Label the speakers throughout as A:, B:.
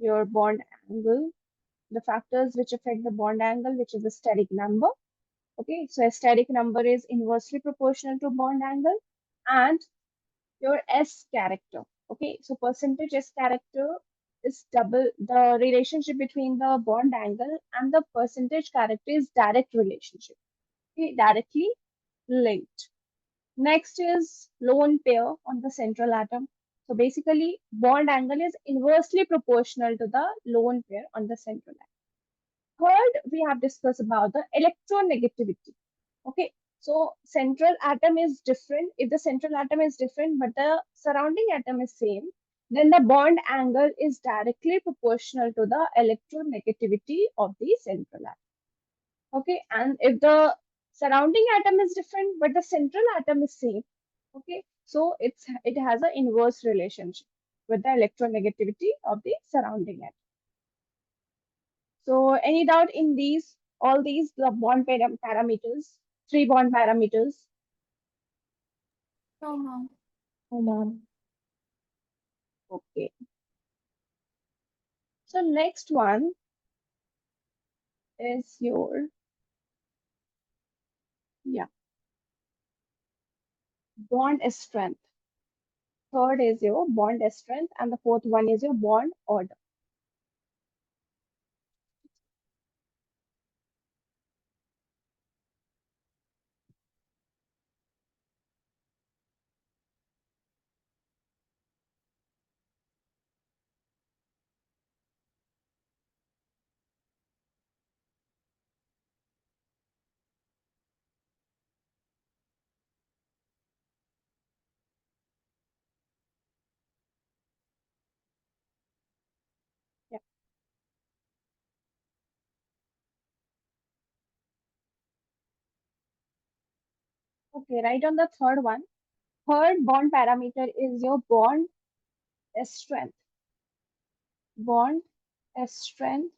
A: your bond angle, the factors which affect the bond angle, which is the steric number. Okay, so a steric number is inversely proportional to bond angle, and your S character. Okay, so percentage S character is double the relationship between the bond angle and the percentage character is direct relationship. Okay, directly linked. Next is lone pair on the central atom. So basically, bond angle is inversely proportional to the lone pair on the central atom. Third, we have discussed about the electronegativity. Okay, so central atom is different. If the central atom is different, but the surrounding atom is same, then the bond angle is directly proportional to the electronegativity of the central atom. Okay, and if the surrounding atom is different, but the central atom is same, okay, so it has an inverse relationship with the electronegativity of the surrounding atom. So any doubt in these, all these the bond parameters, three bond parameters?
B: No, ma'am.
A: Hold on. Okay. So next one is your, yeah, bond strength. Third is your bond strength, and the fourth one is your bond order. Yeah. Okay, right on the third one. Third bond parameter is your bond strength. Bond strength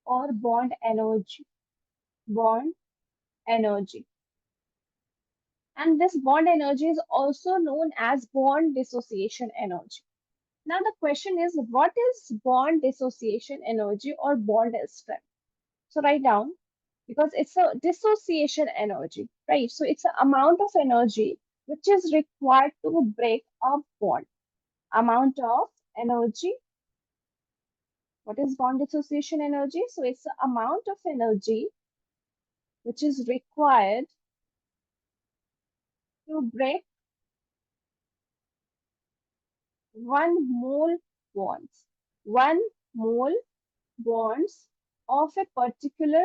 A: or bond energy. Bond energy. And this bond energy is also known as bond dissociation energy. Now the question is, what is bond dissociation energy or bond strength? So write down, because it's a dissociation energy, right? So it's the amount of energy which is required to break a bond. Amount of energy. What is bond dissociation energy? So it's the amount of energy which is required to break 1 mole bonds. 1 mole bonds of a particular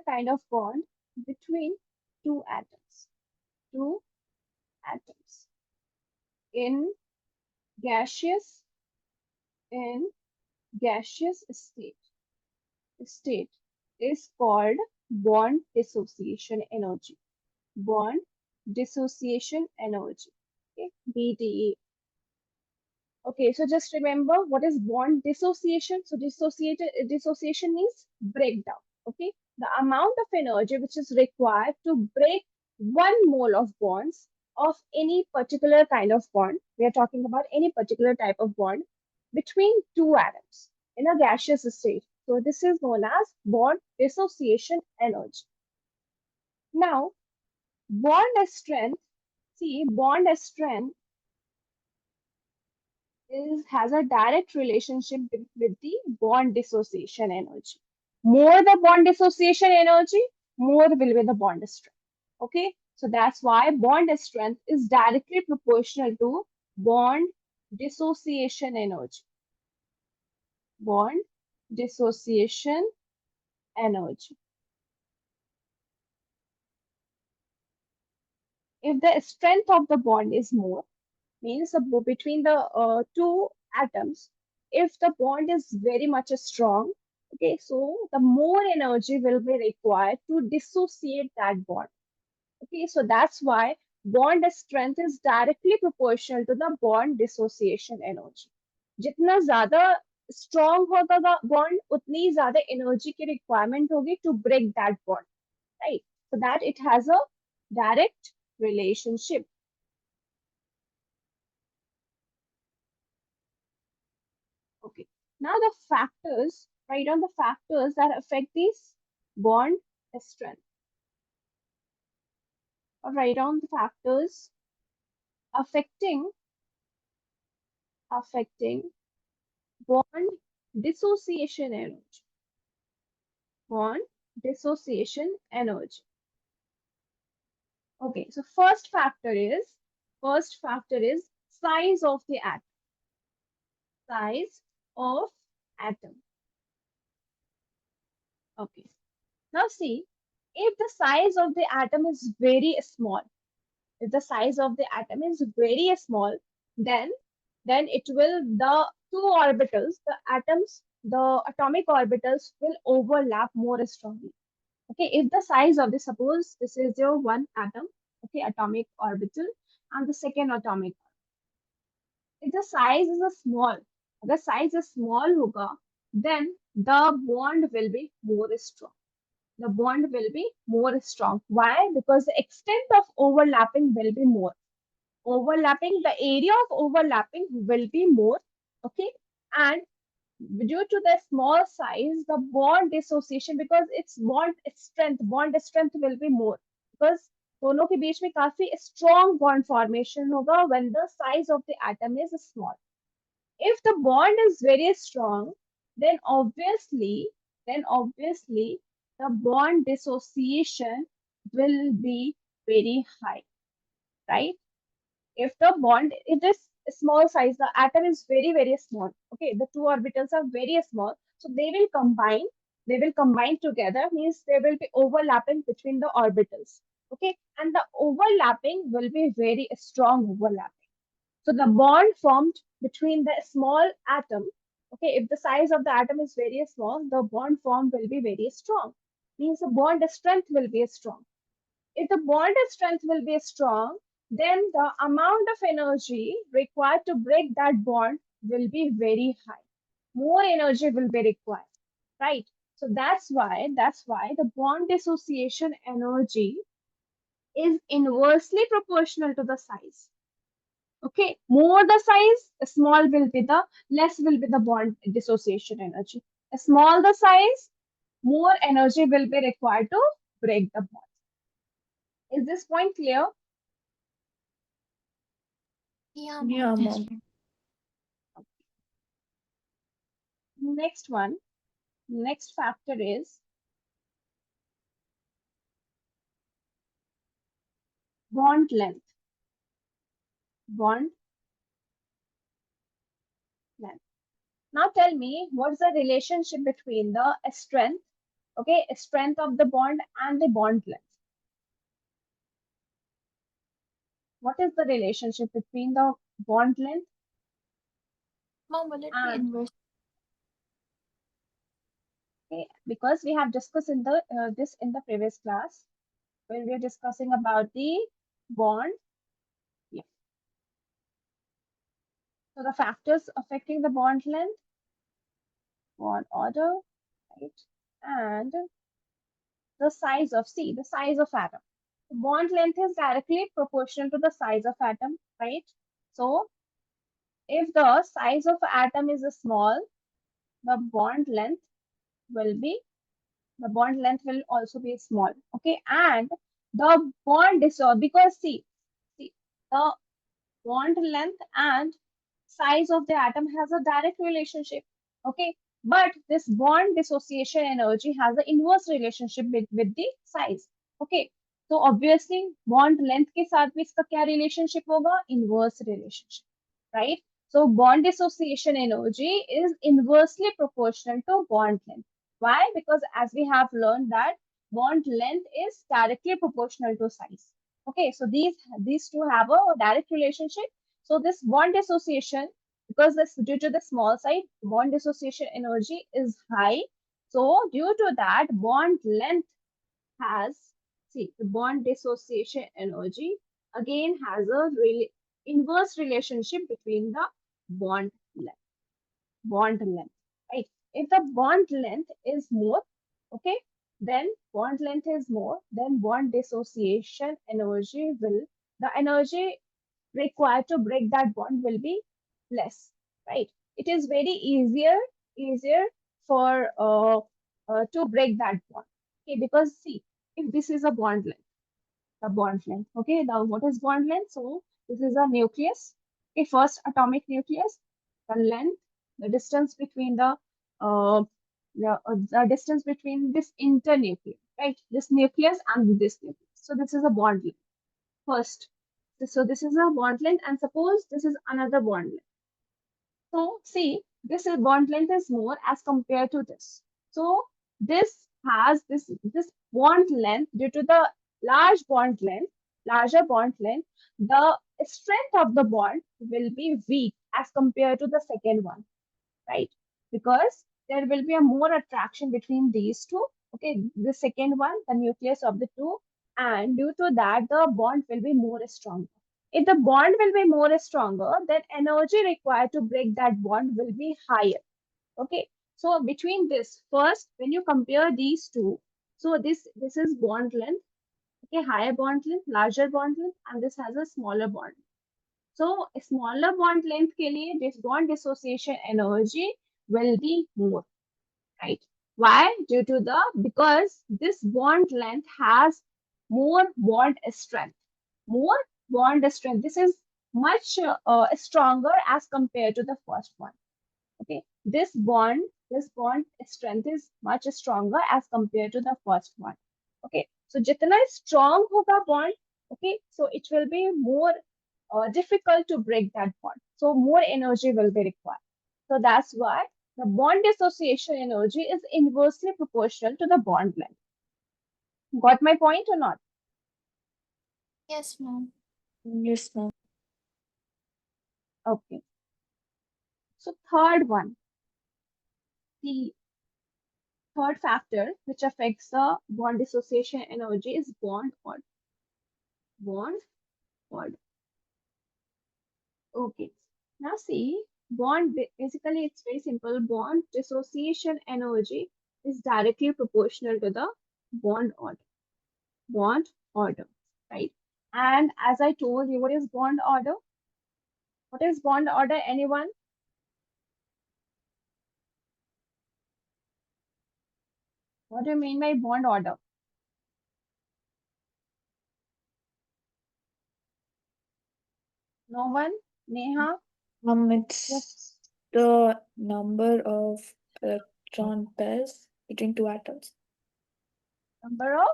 A: kind of bond between two atoms. Two atoms in gaseous in gaseous state is called bond dissociation energy. Bond dissociation energy. Okay, BDE. Okay, so just remember what is bond dissociation. So dissociation means breakdown. Okay, the amount of energy which is required to break 1 mole of bonds of any particular kind of bond. We are talking about any particular type of bond between two atoms in a gaseous state. So this is known as bond dissociation energy. Now, bond strength. See, bond strength has a direct relationship with the bond dissociation energy. More the bond dissociation energy, more will be the bond strength. Okay, so that's why bond strength is directly proportional to bond dissociation energy. Bond dissociation energy. If the strength of the bond is more, means between the two atoms, if the bond is very much strong, okay, so the more energy will be required to dissociate that bond. Okay, so that's why bond strength is directly proportional to the bond dissociation energy. जितना ज्यादा strong होगा bond, उतनी ज्यादा energy की requirement होगी to break that bond, right? So that it has a direct relationship. Okay. Now the factors, write down the factors that affect this bond strength. Or write down the factors affecting bond dissociation energy. Bond dissociation energy. Okay, so first factor is size of the atom. Size of atom. Okay. Now see, if the size of the atom is very small, if the size of the atom is very small, then it will the two orbitals, the atoms, the atomic orbitals will overlap more strongly. Okay, if the size of the, suppose this is your one atom, okay, atomic orbital, and the second atomic, if the size is a small, the size is small hoga, then the bond will be more strong. The bond will be more strong. Why? Because the extent of overlapping will be more. Overlapping, the area of overlapping will be more. Okay, and due to the small size, the bond dissociation, because bond strength will be more, because दोनों के बीच में काफी strong bond formation होगा when the size of the atom is small. If the bond is very strong, then obviously the bond dissociation will be very high, right? If the bond, it is small size, the atom is very small. Okay, the two orbitals are very small, so they will combine together, means there will be overlapping between the orbitals. Okay, and the overlapping will be very strong overlapping. So the bond formed between the small atom, okay, if the size of the atom is very small, the bond formed will be very strong. Means the bond strength will be strong. If the bond strength will be strong, then the amount of energy required to break that bond will be very high. More energy will be required, right? So that's why the bond dissociation energy is inversely proportional to the size. Okay, more the size, small will be the less will be the bond dissociation energy. Small the size, more energy will be required to break the bond. Is this point clear?
B: Yeah,
C: Yeah,
B: mom.
C: mom.
A: Next one, next factor is bond length. Bond length. Now tell me, what's the relationship between the strength, okay, strength of the bond and the bond length? What is the relationship between the bond length
B: Mom, will it be
A: and,
B: inverse?
A: okay, because we have discussed in the this in the previous class when we were discussing about the bond. Yeah. So the factors affecting the bond length, bond order, right, and the size of, see, the size of atom. The bond length is directly proportional to the size of atom, right? So if the size of atom is small, the bond length will be, the bond length will also be small. Okay, and the bond disorder, because see, the bond length and size of the atom has a direct relationship. Okay, but this bond dissociation energy has an inverse relationship with the size. Okay, so obviously bond length के साथ भी इसका क्या relationship होगा? Inverse relationship, right? So bond dissociation energy is inversely proportional to bond length. Why? Because as we have learned that bond length is directly proportional to size. Okay, so these two have a direct relationship. So this bond dissociation, because this due to the small size, bond dissociation energy is high. So due to that, bond length has, see, the bond dissociation energy again has a inverse relationship between the bond length. Bond length, right? If the bond length is more, okay, then bond length is more, then bond dissociation energy the energy required to break that bond will be less, right? It is very easier for to break that bond. Okay, because see, if this is a bond length, the bond length. Okay, now what is bond length? So this is a nucleus. Okay, first atomic nucleus, the length, the distance between uh, the distance between this internucleus, right? This nucleus and this nucleus. So this is a bond length first. So this is a bond length, and suppose this is another bond length. So see, this is bond length is more as compared to this. So this has this bond length due to the large bond length, larger bond length, the strength of the bond will be weak as compared to the second one, right? Because there will be a more attraction between these two. Okay, the second one, the nucleus of the two, and due to that, the bond will be more stronger. If the bond will be more stronger, then energy required to break that bond will be higher. Okay, so between this, first, when you compare these two, so this is bond length, okay, higher bond length, larger bond length, and this has a smaller bond. So smaller bond length के लिए this bond dissociation energy will be more, right? Why? Due to the because this bond length has more bond strength, more bond strength. This is much stronger as compared to the first one. Okay, this bond strength is much stronger as compared to the first one. Okay, so जितना strong होगा bond, okay, so it will be more difficult to break that bond. So more energy will be required. So that's why the bond dissociation energy is inversely proportional to the bond length. Got my point or not?
B: Yes, ma'am.
C: Yes, ma'am.
A: Okay. So third one, the third factor which affects the bond dissociation energy is bond order. Bond order. Okay. Now see, basically it's very simple. Bond dissociation energy is directly proportional to the bond order. Bond order, right? And as I told you, what is bond order? What is bond order? Anyone? What do you mean by bond order? No one? Neha?
C: It's
A: Yes.
C: the number of electron pairs between two atoms.
A: Number of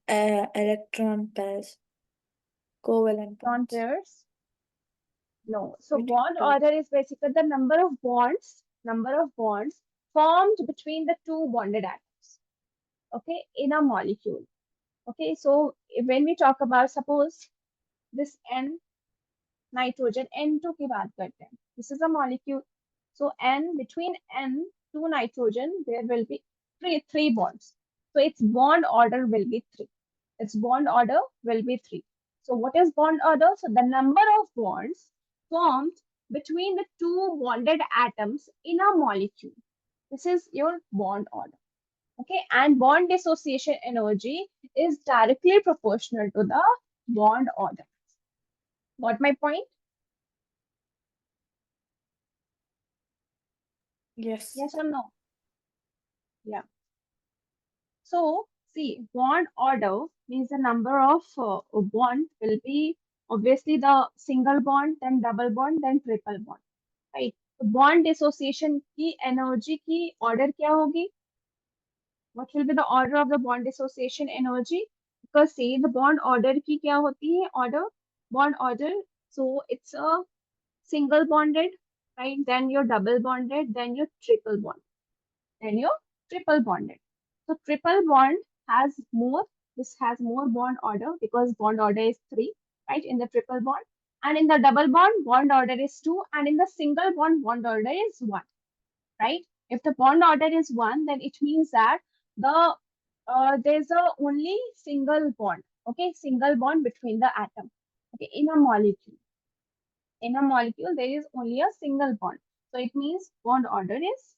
C: Electron pairs, covalent
A: electron
C: bonds.
A: pairs? No. So
C: Between
A: bond
C: two.
A: order is basically the number of bonds formed between the two bonded atoms. Okay, in a molecule. Okay, so when we talk about suppose this N nitrogen N2 की बात करते हैं. This is a molecule. So N between N2 nitrogen there will be three bonds. So its bond order will be three. Its bond order will be three. So what is bond order? So the number of bonds formed between the two bonded atoms in a molecule. This is your bond order. Okay, and bond dissociation energy is directly proportional to the bond order. Got my point?
C: Yes.
A: Yes or no? Yeah. So, see, bond order means the number of bond will be obviously the single bond, then double bond, then triple bond, right? So bond dissociation की energy की order क्या होगी? What will be the order of the bond dissociation energy? Because see, the bond order की क्या होती है? Bond order. So it's a single bonded, right? Then your double bonded, then your triple bond, then your triple bonded. So triple bond has more, this has more bond order because bond order is 3, right, in the triple bond. And in the double bond order is 2. And in the single bond order is 1, right? If the bond order is 1, then it means that there's a only single bond, okay, single bond between the atom, okay, in a molecule. In a molecule, there is only a single bond. So it means bond order is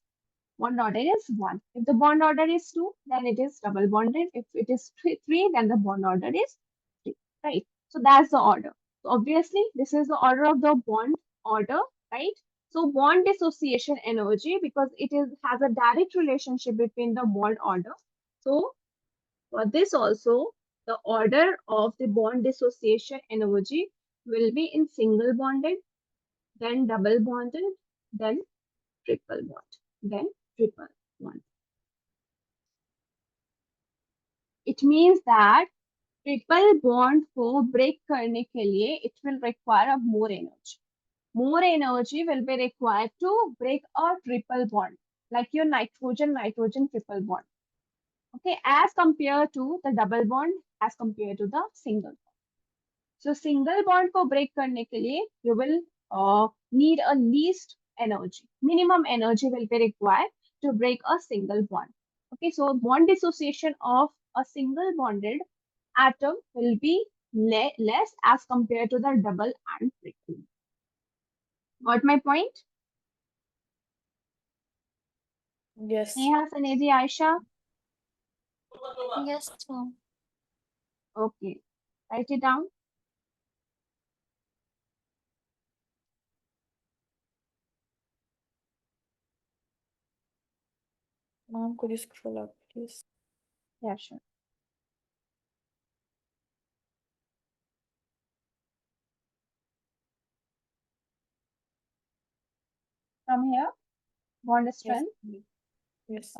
A: bond order is 1. If the bond order is 2, then it is double bonded. If it is 3, then the bond order is 3, right? So that's the order. So obviously, this is the order of the bond order, right? So bond dissociation energy, because it is has a direct relationship between the bond order. So for this also, the order of the bond dissociation energy will be in single bonded, then double bonded, then triple bond, then triple bond. It means that triple bond को break करने के लिए it will require a more energy will be required to break a triple bond, like your nitrogen triple bond, okay, as compared to the double bond, as compared to the single bond. So single bond को break करने के लिए you will need a least energy, minimum energy will be required to break a single bond. Okay, so bond dissociation of a single bonded atom will be less as compared to the double and triple. Got my point?
C: Yes.
A: Neha, Sanidhi, Aisha?
B: Yes, ma'am.
A: Okay. Write it down.
C: Mom, could you scroll up, please?
A: Yeah, sure. From here, bond
C: Yes.
A: strength.
C: Yes.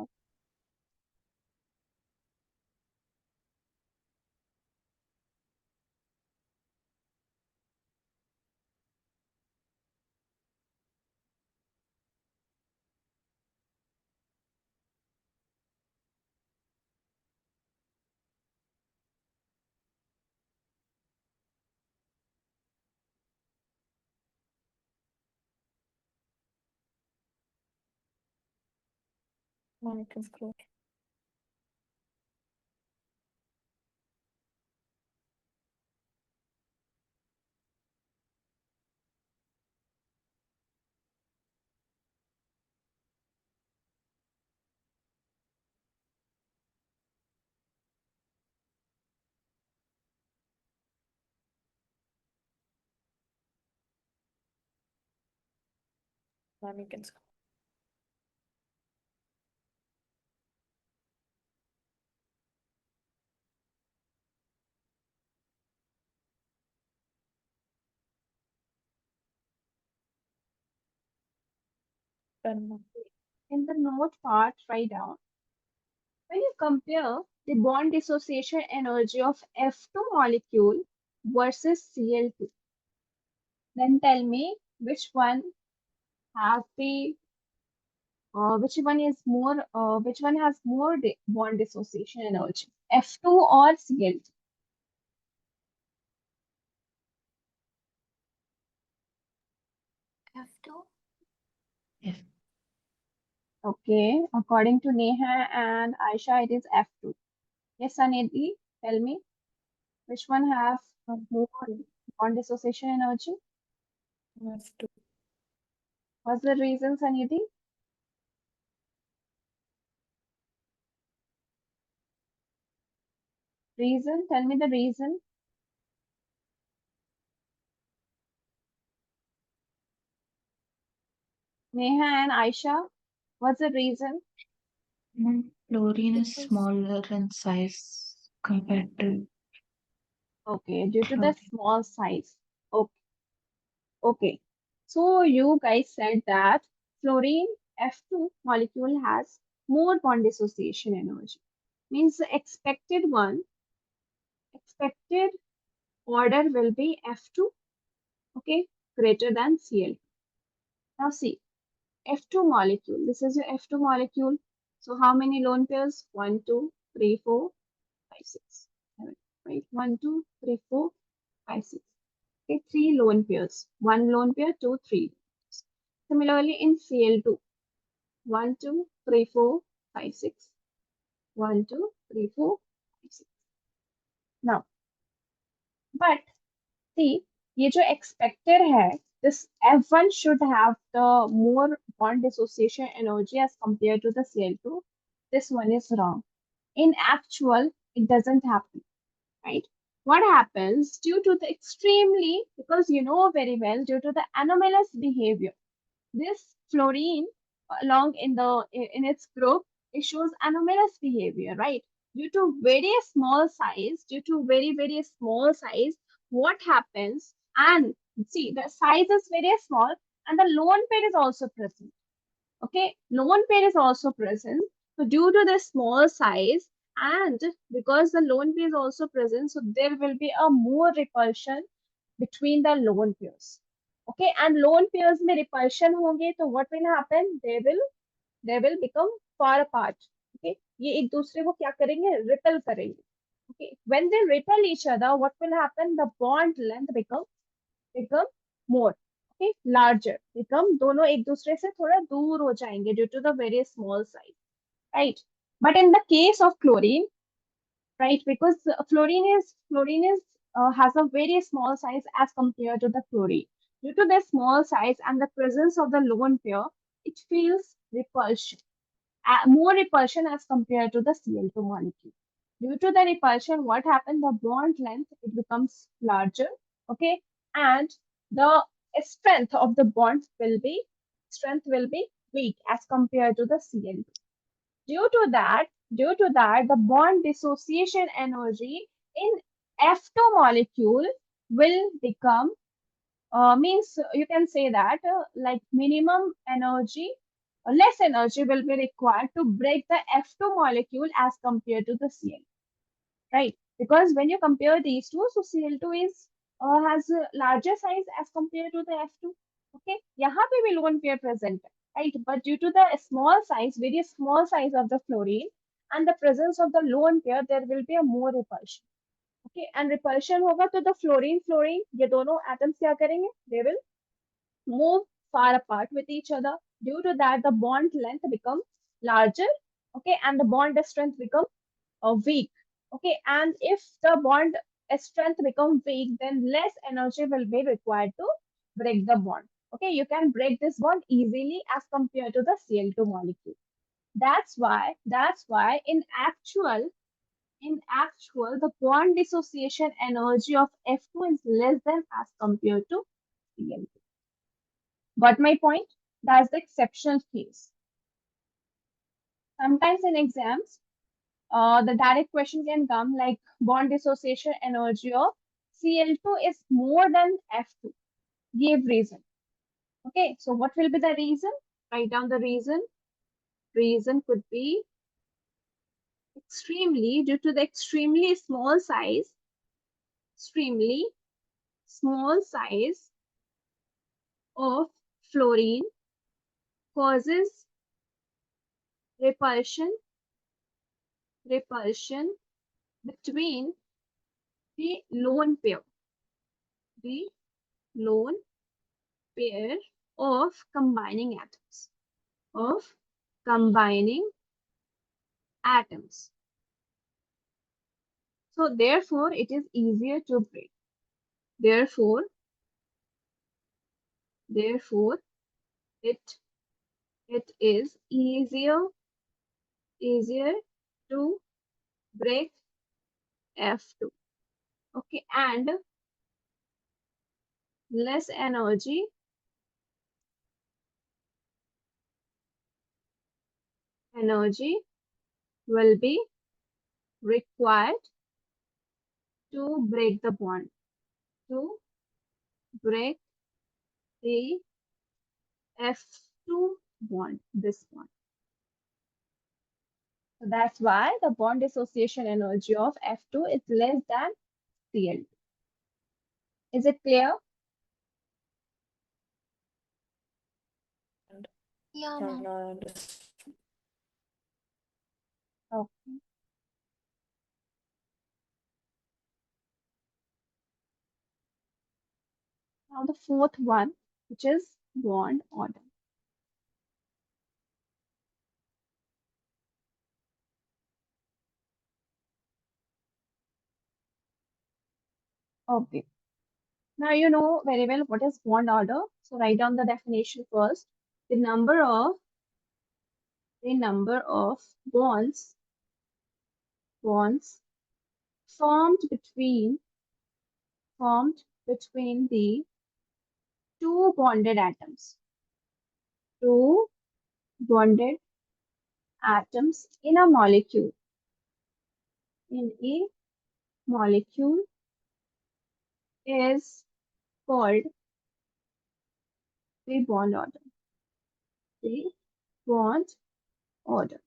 C: Mom, you can scroll. Mom, you can scroll. Done, Mom.
A: In the note part, write down. When you compare the bond dissociation energy of F2 molecule versus Cl2, then tell me which one has the which one has more bond dissociation energy, F2 or Cl2?
B: F2.
C: Yes.
A: Okay, according to Neha and Aisha, it is F2. Yes, Anidhi, tell me which one has more bond dissociation energy?
C: That's two.
A: What's the reason, Sanidhi? Reason? Tell me the reason. Neha and Aisha, what's the reason?
D: Fluorine is
B: Because
D: smaller in size compared to
A: Okay, due to the
D: chlorine.
A: small size. Okay, okay. So you guys said that fluorine F2 molecule has more bond dissociation energy. Means the expected order will be F2, okay, greater than Cl. Now see, F2 molecule. This is your F2 molecule. So how many lone pairs? 1, 2, 3, 4, 5, 6, 7. Right? 1, 2, 3, 4, 5, 6. Okay, 3 lone pairs. 1 lone pair, 2, 3. Similarly, in Cl2, 1, 2, 3, 4, 5, 6. 1, 2, 3, 4, 5, 6. Now, but see, ये जो expected है, this F1 should have the more bond dissociation energy as compared to the Cl2. This one is wrong. In actual, it doesn't happen, right? What happens due to the extremely, because you know very well, due to the anomalous behavior, this fluorine along in its group, it shows anomalous behavior, right? Due to very small size, due to very small size, what happens? And see, the size is very small, and the lone pair is also present. Okay, lone pair is also present. So due to the small size and because the lone pair is also present, so there will be a more repulsion between the lone pairs. Okay, and lone pairs में repulsion होंगे तो what will happen? They will become far apart. Okay, ये एक दूसरे को क्या करेंगे? Repel करेंगे. Okay, when they repel each other, what will happen? The bond length become more. Okay, larger. Become दोनों एक दूसरे से थोड़ा दूर हो जाएंगे due to the very small size, right? But in the case of chlorine, right, because fluorine is has a very small size as compared to the chlorine. Due to the small size and the presence of the lone pair, it feels repulsion, more repulsion as compared to the Cl2 molecule. Due to the repulsion, what happened? The bond length it becomes larger, okay, and the strength will be weak as compared to the Cl2. Due to that, the bond dissociation energy in F2 molecule will become means you can say that like minimum energy less energy will be required to break the F2 molecule as compared to the Cl, right? Because when you compare these two, so Cl2 is has a larger size as compared to the F2. Okay, यहाँ पे भी lone pair present है, right? But due to the small size, very small size of the fluorine and the presence of the lone pair, there will be a more repulsion. Okay, and repulsion होगा तो the fluorine ये दोनों atoms क्या करेंगे? They will move far apart with each other. Due to that, the bond length becomes larger, okay, and the bond strength becomes weak, okay. And if the bond strength becomes weak, then less energy will be required to break the bond. Okay, you can break this bond easily as compared to the Cl2 molecule. That's why in actual, the bond dissociation energy of F2 is less than as compared to Cl2. Got my point? That's the exceptional case. Sometimes in exams, the direct question can come like bond dissociation energy of Cl2 is more than F2. Give reason. Okay, so what will be the reason? Write down the reason. Reason could be due to the extremely small size of fluorine causes repulsion between the lone pair of combining atoms. So therefore it is easier to break. Therefore it is easier to break F2. Okay, and less energy will be required to break the bond, to break the F2 bond, this bond. So that's why the bond dissociation energy of F2 is less than Cl2. Is it clear?
B: Yeah,
C: Yeah,
B: ma'am.
C: now I understand.
A: Okay. Now the fourth one, which is bond order. Okay. Now you know very well what is bond order. So write down the definition first. The number of bonds formed between the two bonded atoms. Two bonded atoms in a molecule. In a molecule is called the bond order. The bond order.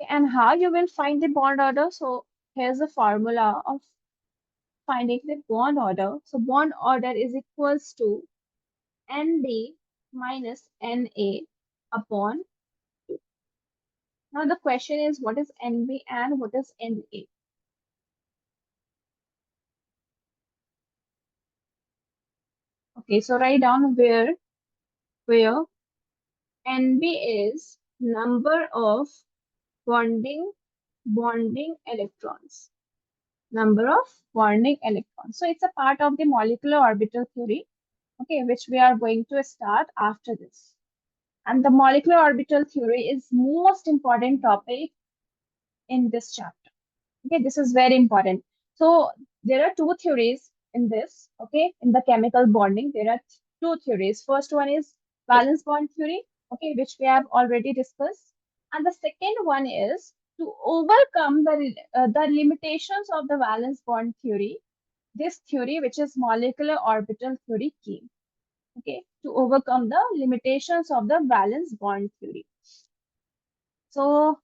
A: Okay, and how you will find the bond order? So here's the formula of finding the bond order. So bond order is equals to NB minus NA upon 2. Now the question is what is NB and what is NA? Okay, so write down where NB is number of bonding electrons. Number of bonding electrons. So it's a part of the molecular orbital theory, okay, which we are going to start after this. And the molecular orbital theory is most important topic in this chapter. Okay, this is very important. So there are two theories in this, okay, in the chemical bonding. There are two theories. First one is valence bond theory, okay, which we have already discussed. And the second one is to overcome the limitations of the valence bond theory. This theory, which is molecular orbital theory, came, okay, to overcome the limitations of the valence bond theory. So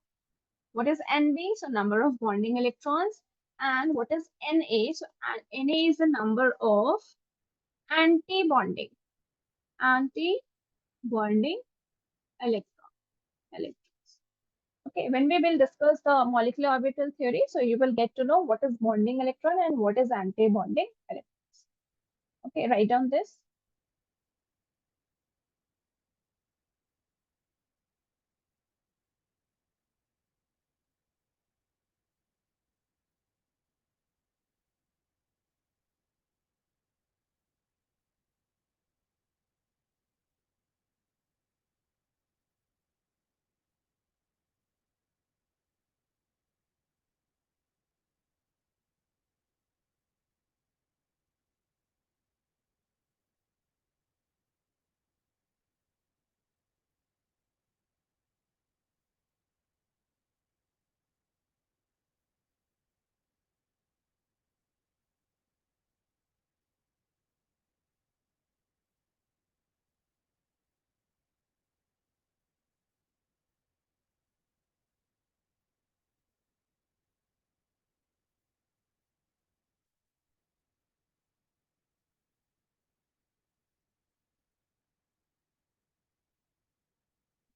A: what is NB? So number of bonding electrons. And what is Na? So Na is the number of anti-bonding electrons. Okay, when we will discuss the molecular orbital theory, so you will get to know what is bonding electron and what is anti-bonding electrons. Okay, write down this.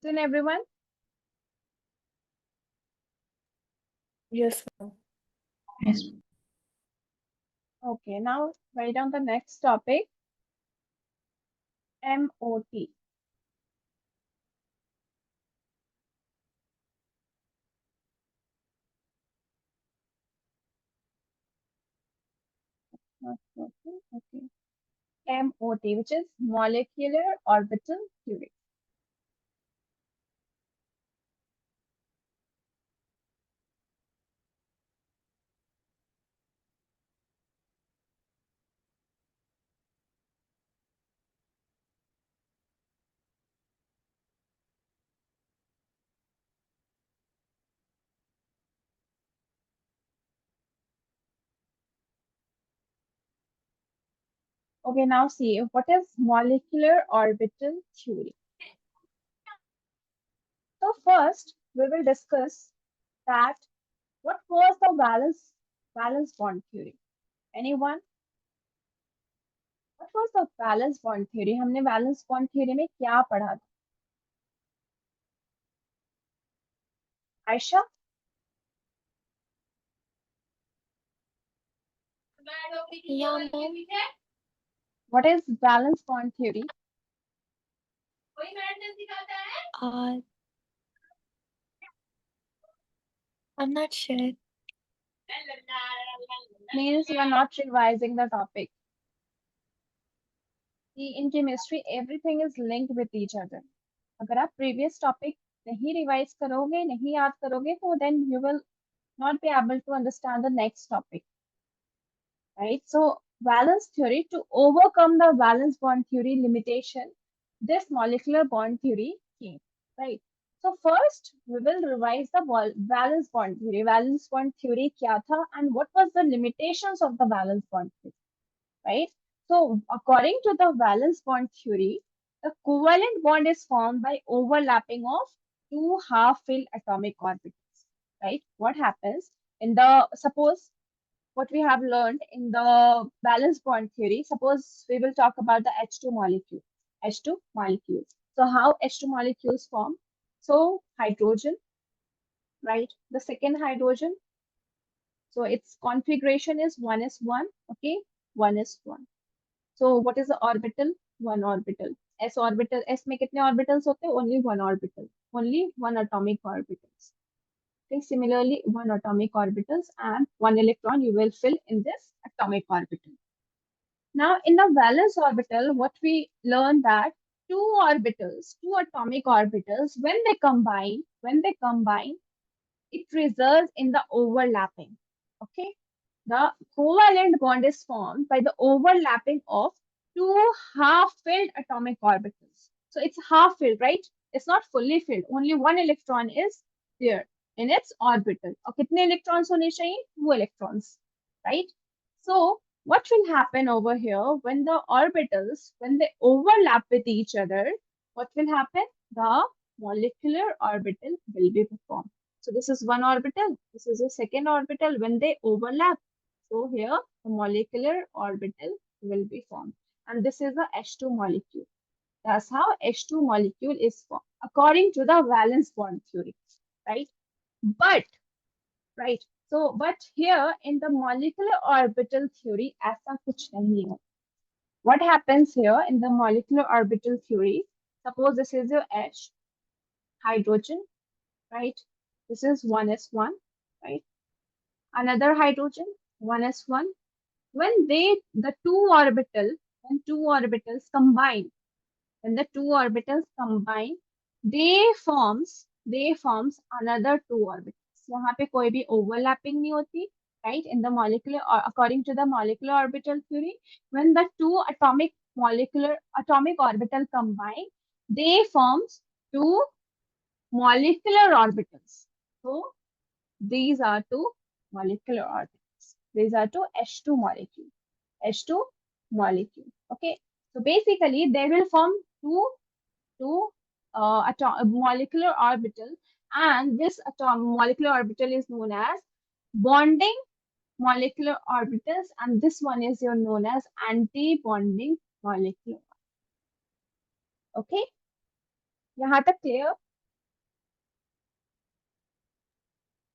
A: Then everyone.
C: Yes, ma'am.
D: Yes.
A: Okay, now write down the next topic, MOT. Not working. Okay. MOT, which is molecular orbital theory. Okay, now see what is molecular orbital theory. So first, we will discuss that what was the valence bond theory. Anyone? What was the valence bond theory? हमने valence bond theory में क्या पढ़ा था? Ayesha?
B: Yeah, ma'am.
A: What is valence bond theory?
B: Uh, I'm not sure.
A: Means you are not revising the topic. in chemistry everything is linked with each other. अगर आप previous topic नहीं revise करोगे, नहीं याद करोगे, तो then you will not be able to understand the next topic, right? So valence theory, to overcome the valence bond theory limitation, this molecular bond theory came, right? So first we will revise the valence bond theory. Valence bond theory क्या था and what was the limitations of the valence bond theory, right? So according to the valence bond theory, the covalent bond is formed by overlapping of two half-filled atomic orbitals, right? What happens in the, suppose what we have learned in the valence bond theory, suppose we will talk about the H2 molecule, H2 molecules. So how H2 molecules form? So hydrogen, right? The second hydrogen, so its configuration is 1s1, okay? 1s1. So what is the orbital? One orbital. S orbital. S में कितने orbitals होते हैं? Only one orbital. Only one atomic orbitals. Okay. Similarly, one atomic orbitals and one electron you will fill in this atomic orbital. Now, in the valence orbital, what we learned that two orbitals, two atomic orbitals, when they combine, it results in the overlapping. Okay. The covalent bond is formed by the overlapping of two half-filled atomic orbitals. So it's half-filled, right? It's not fully filled. Only one electron is there in its orbital. और कितने electrons होने चाहिए? Two electrons, right? So what will happen over here when the orbitals, when they overlap with each other, what will happen? The molecular orbital will be formed. So this is one orbital, this is a second orbital. When they overlap, so here the molecular orbital will be formed. And this is the H2 molecule. That's how H2 molecule is formed according to the valence bond theory, right? But, right, so but here in the molecular orbital theory, ऐसा कुछ नहीं है. What happens here in the molecular orbital theory? Suppose this is your H, hydrogen, right? This is 1s1, right? Another hydrogen, 1s1. When the when two orbitals combine, when the two orbitals combine, they forms another two orbitals. यहाँ पे कोई भी overlapping नहीं होती, right? In the molecular, or according to the molecular orbital theory, when the two atomic orbital combine, they forms two molecular orbitals. So these are two molecular orbitals. These are two H2 molecule. H2 molecule. Okay. So basically, they will form two molecular orbital, and this molecular orbital is known as bonding molecular orbitals, and this one is known as anti-bonding molecular. Okay. यहाँ तक clear?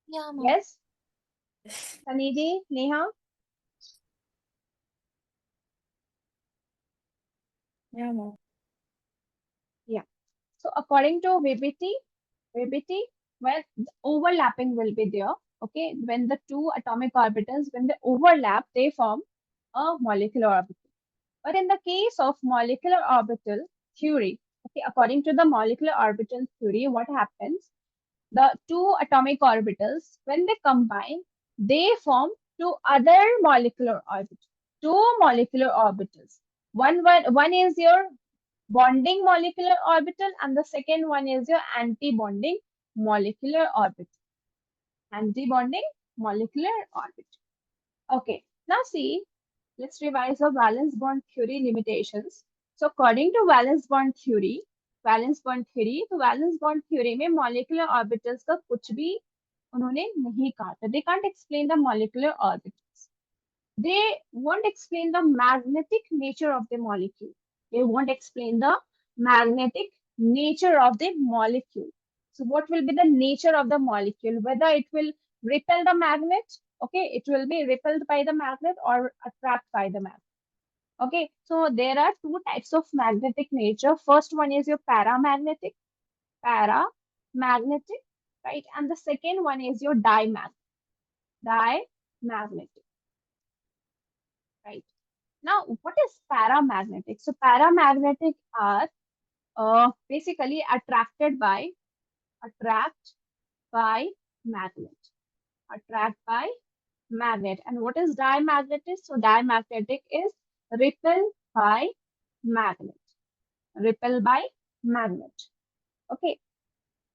B: Yeah, ma'am.
A: Yes. Sanidhi, Neha.
C: Yeah, ma'am.
A: Yeah. So according to VBT, well, overlapping will be there. Okay, when the two atomic orbitals, when they overlap, they form a molecular orbital. But in the case of molecular orbital theory, okay, according to the molecular orbital theory, what happens? The two atomic orbitals, when they combine, they form two other molecular orbitals. Two molecular orbitals. One is your bonding molecular orbital, and the second one is your anti-bonding molecular orbital. Anti-bonding molecular orbital. Okay, now see, let's revise the valence bond theory limitations. So according to valence bond theory, तो valence bond theory में molecular orbitals का कुछ भी उन्होंने नहीं कहा था. They can't explain the molecular orbitals. They won't explain the magnetic nature of the molecule. They won't explain the magnetic nature of the molecule. So what will be the nature of the molecule? Whether it will repel the magnet, okay, it will be repelled by the magnet or attracted by the magnet. Okay, so there are two types of magnetic nature. First one is your paramagnetic, right? And the second one is your diamagnetic, right? Now, what is paramagnetic? So paramagnetic are basically attract by magnet, attract by magnet. And what is diamagnetic? So diamagnetic is repel by magnet, repel by magnet. Okay.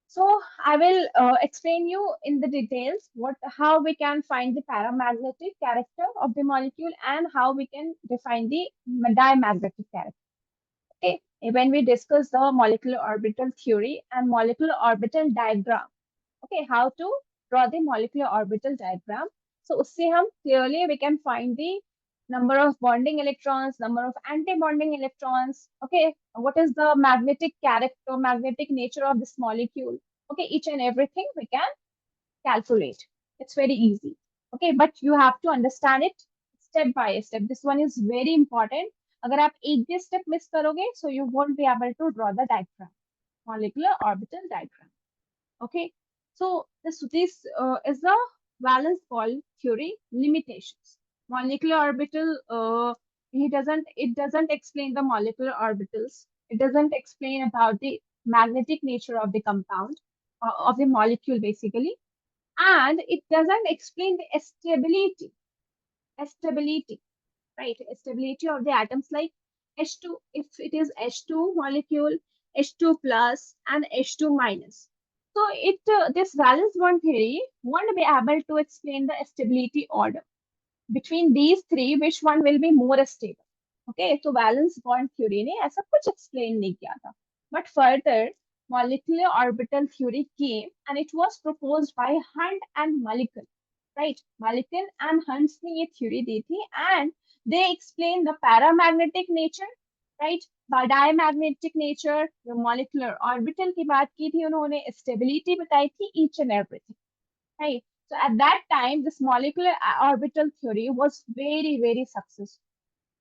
A: So I will explain you in the details how we can find the paramagnetic character of the molecule and how we can define the diamagnetic character. Okay, when we discuss the molecular orbital theory and molecular orbital diagram. Okay, how to draw the molecular orbital diagram. So उससे हम clearly we can find the number of bonding electrons, number of anti-bonding electrons. Okay, what is the magnetic character, magnetic nature of this molecule. Okay, each and everything we can calculate. It's very easy. Okay, but you have to understand it step by step. This one is very important. अगर आप एक भी step miss करोगे, so you won't be able to draw the diagram, molecular orbital diagram. Okay, so this is the valence bond theory limitations. Molecular orbital, it doesn't explain the molecular orbitals. It doesn't explain about the magnetic nature of the compound, of the molecule basically, and it doesn't explain the stability, right? Stability of the atoms like H2, if it is H2 molecule, H2 plus and H2 minus. So this valence bond theory won't be able to explain the stability order between these three, which one will be more stable. Okay, so valence bond theory ने ऐसा कुछ explain नहीं किया था. But further, molecular orbital theory came and it was proposed by Hunt and Mulliken. Right, Mulliken and Hunt ने ये theory दी थी and they explain the paramagnetic nature, right? Diamagnetic nature, the molecular orbital की बात की थी उन्होंने, stability बताई थी, each and everything. Right. So at that time, this molecular orbital theory was very, very successful,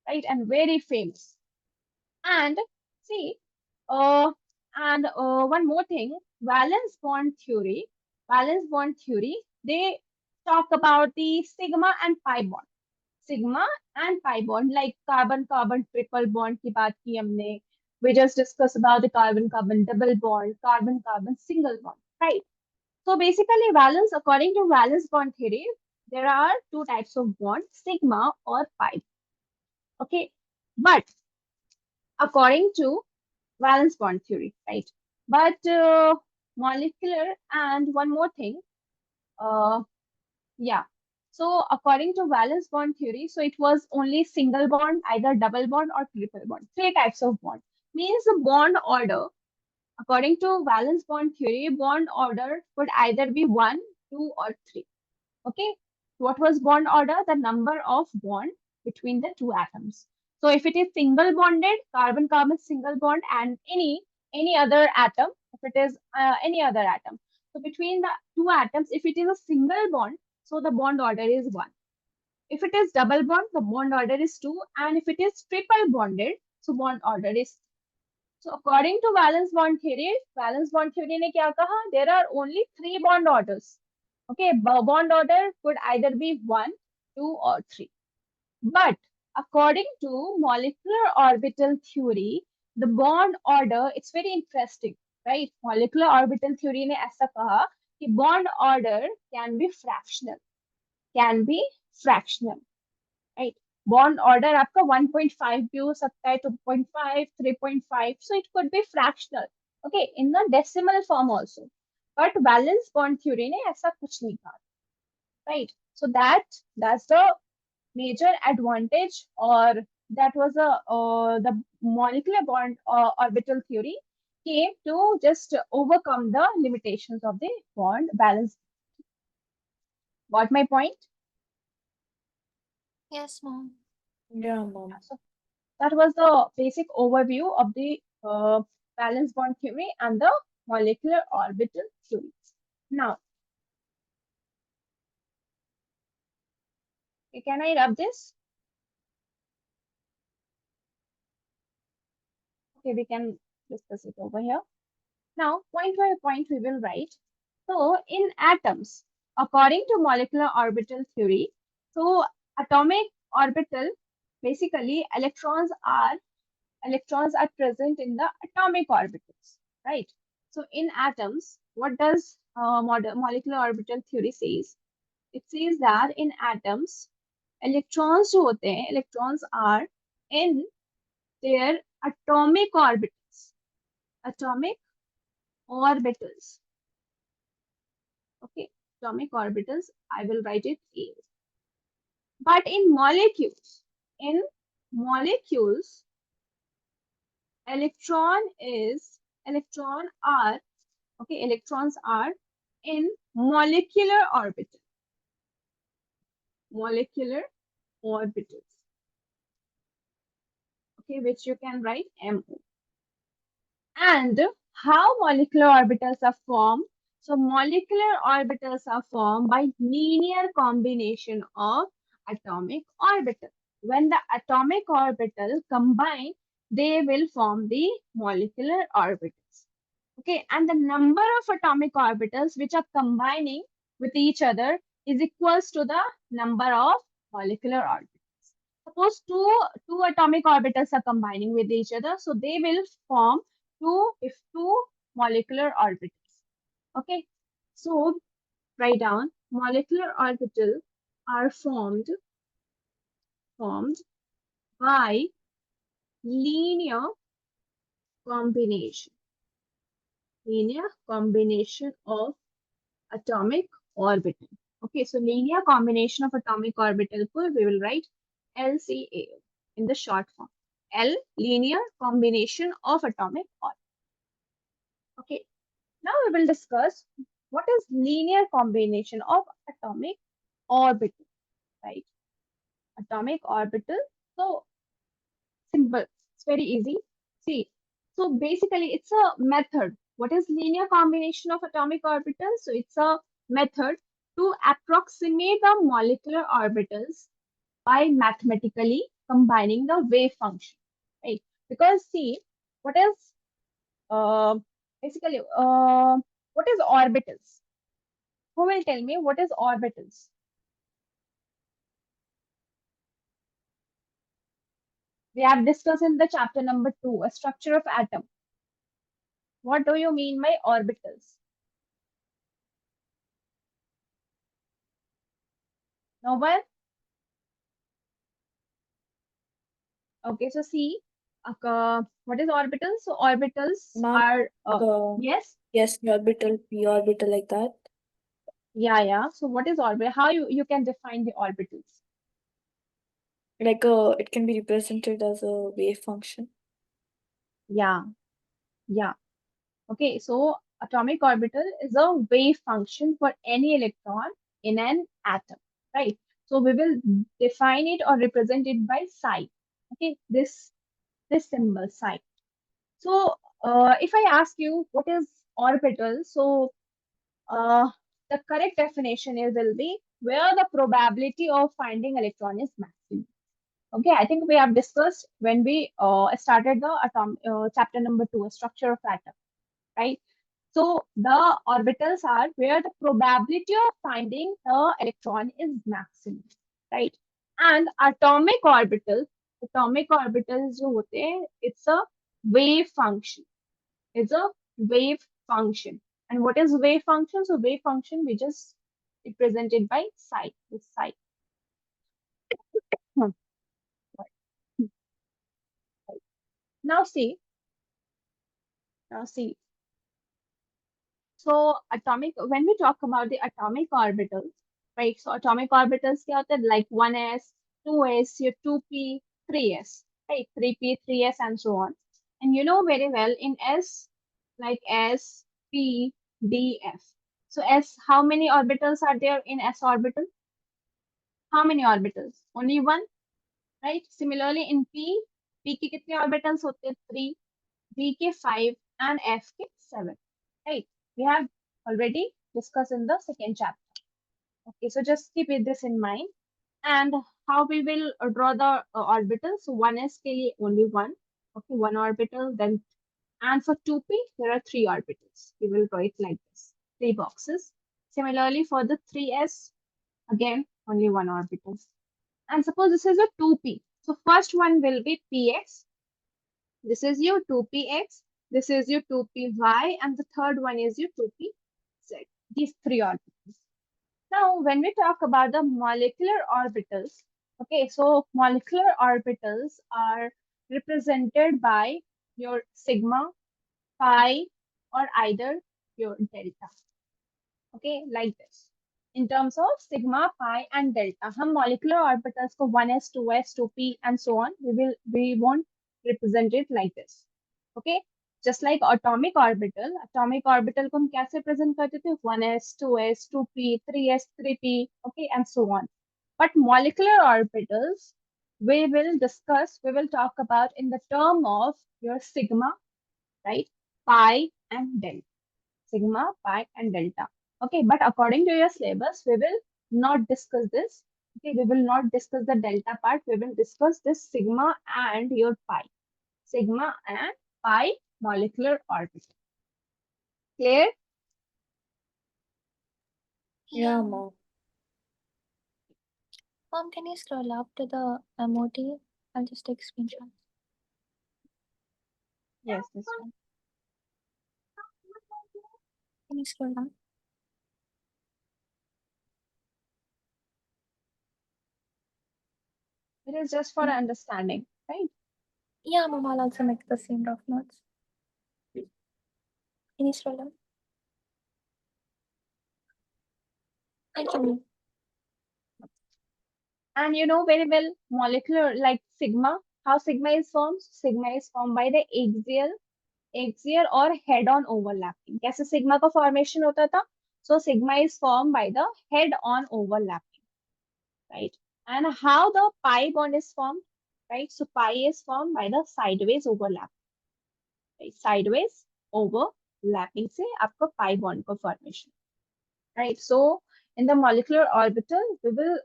A: right, and very famous. And see, uh, one more thing, valence bond theory, they talk about the sigma and pi bond. Sigma and pi bond, like carbon-carbon triple bond की बात की हमने. We just discussed about the carbon-carbon double bond, carbon-carbon single bond, right? So basically, according to valence bond theory, there are two types of bond, sigma or pi. Okay, but according to valence bond theory, right? But molecular and one more thing, uh, yeah. So according to valence bond theory, so it was only single bond, either double bond or triple bond. Three types of bond. Means the bond order, according to valence bond theory, bond order could either be 1, 2, or 3. Okay, what was bond order? The number of bond between the two atoms. So if it is single bonded, carbon carbon single bond, and any other atom, if it is any other atom, so between the two atoms, if it is a single bond, so the bond order is 1. If it is double bond, the bond order is 2, and if it is triple bonded, so bond order is. So according to valence bond theory ने क्या कहा? There are only 3 bond orders. Okay, bond order could either be 1, 2, or 3. But according to molecular orbital theory, the bond order, it's very interesting, right? Molecular orbital theory ने ऐसा कहा कि bond order can be fractional, right? Bond order आपका 1.5 भी हो सकता है, 2.5, 3.5, so it could be fractional, okay, in the decimal form also. But valence bond theory ने ऐसा कुछ नहीं कहा, right? So that's the major advantage, or that was the molecular bond orbital theory came to just overcome the limitations of the bond balance. Got my point?
B: Yes, mom.
C: Yeah, mom.
A: So that was the basic overview of the valence bond theory and the molecular orbital theory. Now, can I rub this? Okay, we can discuss it over here. Now, point by point, we will write. So, in atoms, according to molecular orbital theory, so atomic orbital basically electrons are present in the atomic orbitals, right? So in atoms, what does molecular orbital theory says? It says that in atoms, electrons जो होते हैं, electrons are in their atomic orbitals. Atomic orbitals. Okay, atomic orbitals. I will write it A. But in molecules, electrons are in molecular orbitals, okay, which you can write MO. And how molecular orbitals are formed? So molecular orbitals are formed by linear combination of atomic orbital. When the atomic orbital combine, they will form the molecular orbitals. Okay, and the number of atomic orbitals which are combining with each other is equals to the number of molecular orbitals. Suppose two atomic orbitals are combining with each other, so they will form two molecular orbitals. Okay, so write down molecular orbitals are formed by linear combination of atomic orbital. Okay, so linear combination of atomic orbital we will write LCAO in the short form. L, linear combination of atomic orbital. Okay, now we will discuss what is linear combination of atomic orbital, right? Atomic orbital. So simple, it's very easy. See, so basically it's a method. What is linear combination of atomic orbitals? So it's a method to approximate the molecular orbitals by mathematically combining the wave function, right? Because see, what is uh, basically what is orbitals? Who will tell me what is orbitals? We have discussed in the chapter number 2, a structure of atom. What do you mean by orbitals? No one? Okay, so see, what is orbitals? So orbitals
C: Ma'am,
A: are,
C: yes,
A: yes,
C: orbital, p orbital, like that.
A: yeah. So what is orbital? How you can define the orbitals?
C: Like it can be represented as a wave function.
A: Yeah. Okay, so atomic orbital is a wave function for any electron in an atom, right? So we will define it or represent it by psi. Okay, this symbol psi. So if I ask you what is orbital, so the correct definition will be where the probability of finding electron is maximum. Okay, I think we have discussed when we started the chapter number 2, structure of atom, right? So the orbitals are where the probability of finding the electron is maximum, right? And atomic orbitals जो होते हैं, it's a wave function. It's a wave function. And what is wave function? So wave function we just represented by psi, this psi. Hmm. Now see, So when we talk about the atomic orbitals, right? So atomic orbitals क्या होते हैं? Like 1s, 2s, your 2p, 3s, right? 3p, 3s, and so on. And you know very well in s, like s, p, d, f. So s, how many orbitals are there in s orbital? How many orbitals? Only one, right? Similarly in p के कितने orbitals होते हैं? 3, d के 5, and f के 7, right? We have already discussed in the second chapter. Okay, so just keep this in mind. And how we will draw the orbital? So 1s के लिए only one, okay, one orbital. Then and for 2p there are 3 orbitals. We will draw it like this, 3 boxes. Similarly for the 3s, again only one orbital. And suppose this is a 2p. So first one will be px. This is your 2px. This is your 2py, and the third one is your 2pz. These three orbitals. Now, when we talk about the molecular orbitals, okay, so molecular orbitals are represented by your sigma, pi, or either your delta. Okay, like this. In terms of sigma, pi, and delta, हम molecular orbitals को 1s, 2s, 2p, and so on, we won't represent it like this. Okay, just like atomic orbital को हम कैसे present करते थे? 1s, 2s, 2p, 3s, 3p, okay, and so on. But molecular orbitals, we will talk about in the term of your sigma, right? Pi and delta. Sigma, pi, and delta. Okay, but according to your syllabus, we will not discuss this. Okay, we will not discuss the delta part. We will discuss this sigma and your pi. Sigma and pi molecular orbital. Clear?
C: Yeah,
B: Yeah.
C: mom.
B: Mom, can you scroll up to the MOT? I'll just take screenshots.
A: Yes, this one.
B: Can you scroll down?
A: It is just for understanding, right?
B: Yeah, Mom, I'll also make the same rough notes. Can you scroll down? Thank you, Mom.
A: And you know very well molecular like sigma, how sigma is formed? Sigma is formed by the axial और head on overlapping. कैसे sigma का formation होता था? So sigma is formed by the head on overlapping, right? And how the pi bond is formed, right? So pi is formed by the sideways overlap, right? Sideways overlapping से आपका pi bond का formation, right? So in the molecular orbital, we will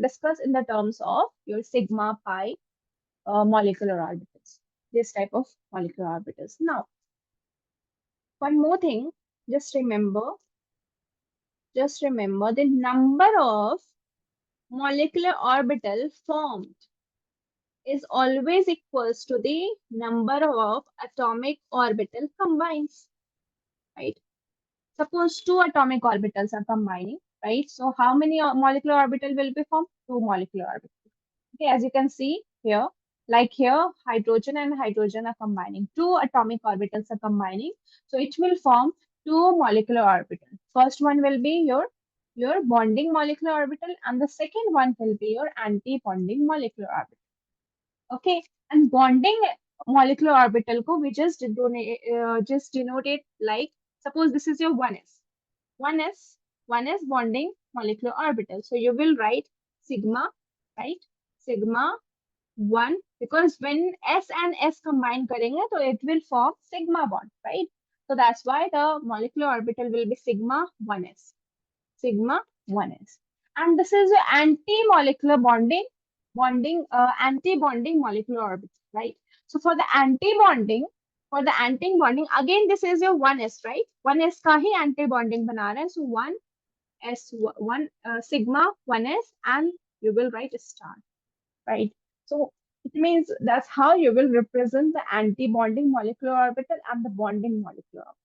A: discuss in the terms of your sigma pi molecular orbitals. This type of molecular orbitals. Now, one more thing, just remember, the number of molecular orbital formed is always equals to the number of atomic orbital combines, right? Suppose two atomic orbitals are combining, right? So how many molecular orbital will be formed? Two molecular orbitals. Okay, as you can see here, like here, hydrogen and hydrogen are combining. Two atomic orbitals are combining. So it will form two molecular orbitals. First one will be your bonding molecular orbital, and the second one will be your anti-bonding molecular orbital. Okay, and bonding molecular orbital ko we just denote it like, suppose this is your 1s. 1s 1s bonding molecular orbital. So you will write sigma, right? Sigma 1, because when s and s combine करेंगे तो it will form sigma bond, right? So that's why the molecular orbital will be sigma 1s. Sigma 1s. And this is your anti-molecular anti-bonding molecular orbital, right? So for the anti-bonding, again this is your 1s, right? 1s का ही anti-bonding बना रहे हैं. So 1s, sigma 1s, and you will write a star, right? So it means that's how you will represent the anti-bonding molecular orbital and the bonding molecular orbital.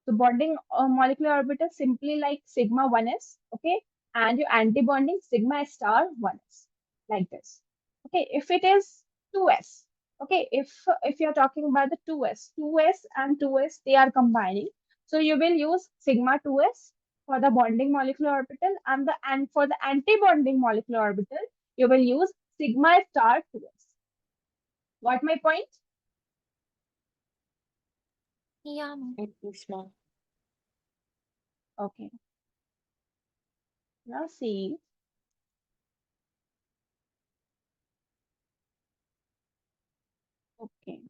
A: So bonding molecular orbital simply like sigma 1s, okay, and your anti-bonding sigma star 1s, like this. Okay, if it is 2s, okay, if you're talking about the 2s and 2s, they are combining. So you will use sigma 2s for the bonding molecular orbital, and for the anti-bonding molecular orbital, you will use sigma star 2s. Got my point?
B: Yeah, Mom.
C: Yes, mom.
A: Okay. Now see. Okay.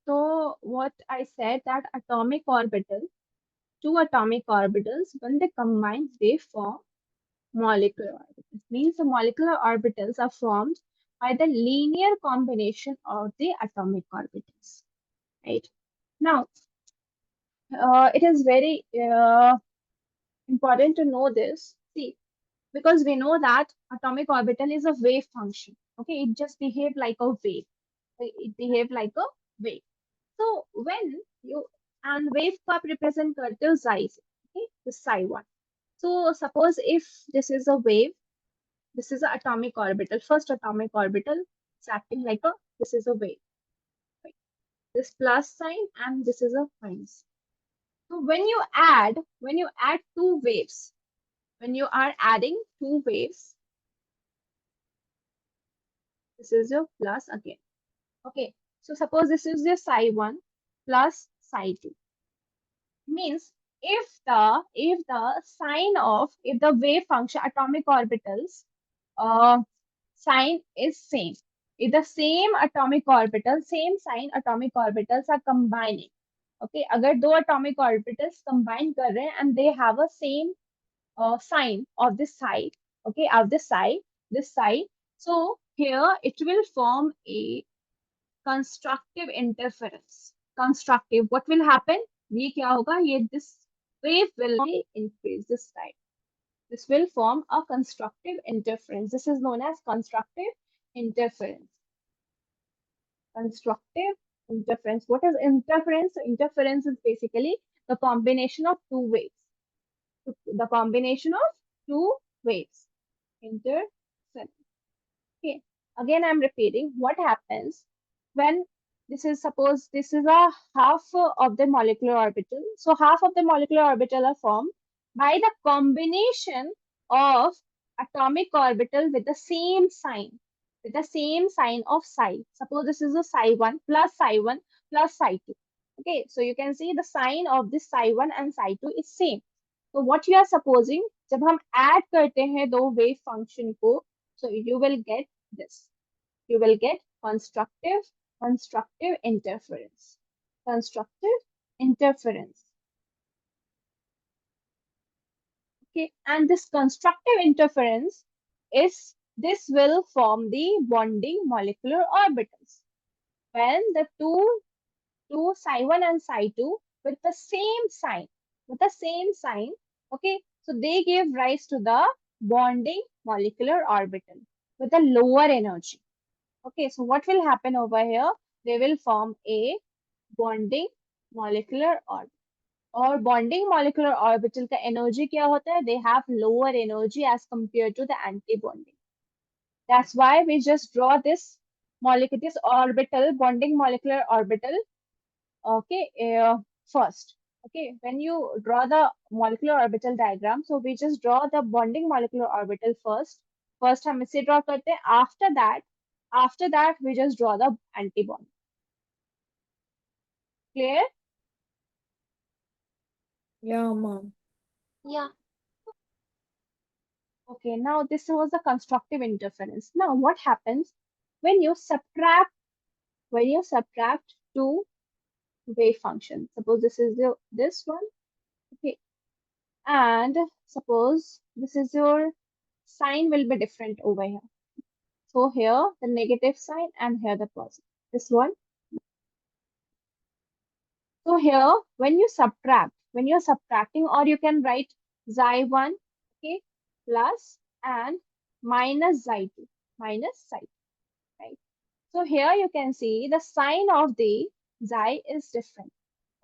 A: So what I said that two atomic orbitals, when they combine, they form molecular orbitals. Means the molecular orbitals are formed by the linear combination of the atomic orbitals. Right. Now, it is very important to know this. See, because we know that atomic orbital is a wave function. Okay, it just behaves like a wave. It behaves like a wave. So when you and wave का represent करते हो psi से, okay, the psi one. So suppose if this is a wave, this is an atomic orbital, first atomic orbital, it's acting like a, this is a wave, right? This plus sign and this is a minus. So when you add two waves, when you are adding two waves, this is your plus again. Okay, so suppose this is your psi 1 plus psi 2. Means if the wave function atomic orbitals sign is same, if the same atomic orbital, same sign atomic orbitals are combining, okay, अगर दो atomic orbitals combine कर रहे हैं and they have a same sign of this side, okay, of this side, so here it will form a constructive interference. Constructive, what will happen? ये क्या होगा? ये this wave will be increase this side. This will form a constructive interference. This is known as constructive interference. Constructive interference. What is interference? Interference is basically the combination of two waves. The combination of two waves. Interference. Okay. Again, I'm repeating what happens when this is, suppose this is a half of the molecular orbital. So half of the molecular orbital are formed by the combination of atomic orbital with the same sign of psi. Suppose this is a psi 1 plus psi 1 plus psi 2. Okay, so you can see the sign of this psi 1 and psi 2 is same. So what you are supposing, जब हम add करते हैं दो wave function को, so you will get this. You will get constructive interference. Constructive interference. Okay, and this constructive interference this will form the bonding molecular orbitals. When the two psi 1 and psi 2 with the same sign, okay, so they give rise to the bonding molecular orbital with a lower energy. Okay, so what will happen over here? They will form a bonding molecular orbital. और bonding molecular orbital का energy क्या होता है? They have lower energy as compared to the anti-bonding. That's why we just draw this molecule, this orbital, bonding molecular orbital, okay, first. Okay, when you draw the molecular orbital diagram, so we just draw the bonding molecular orbital first. First हम इसे draw करते हैं. After that, we just draw the antibond. Clear?
C: Yeah, mom.
B: Yeah.
A: Okay, now this was the constructive interference. Now what happens when you subtract two wave functions? Suppose this is this one, okay, and suppose this is your sign will be different over here. So here the negative sign and here the positive. This one. So here when you're subtracting, or you can write xi1, okay, plus and minus xi2, right? So here you can see the sign of the xi is different.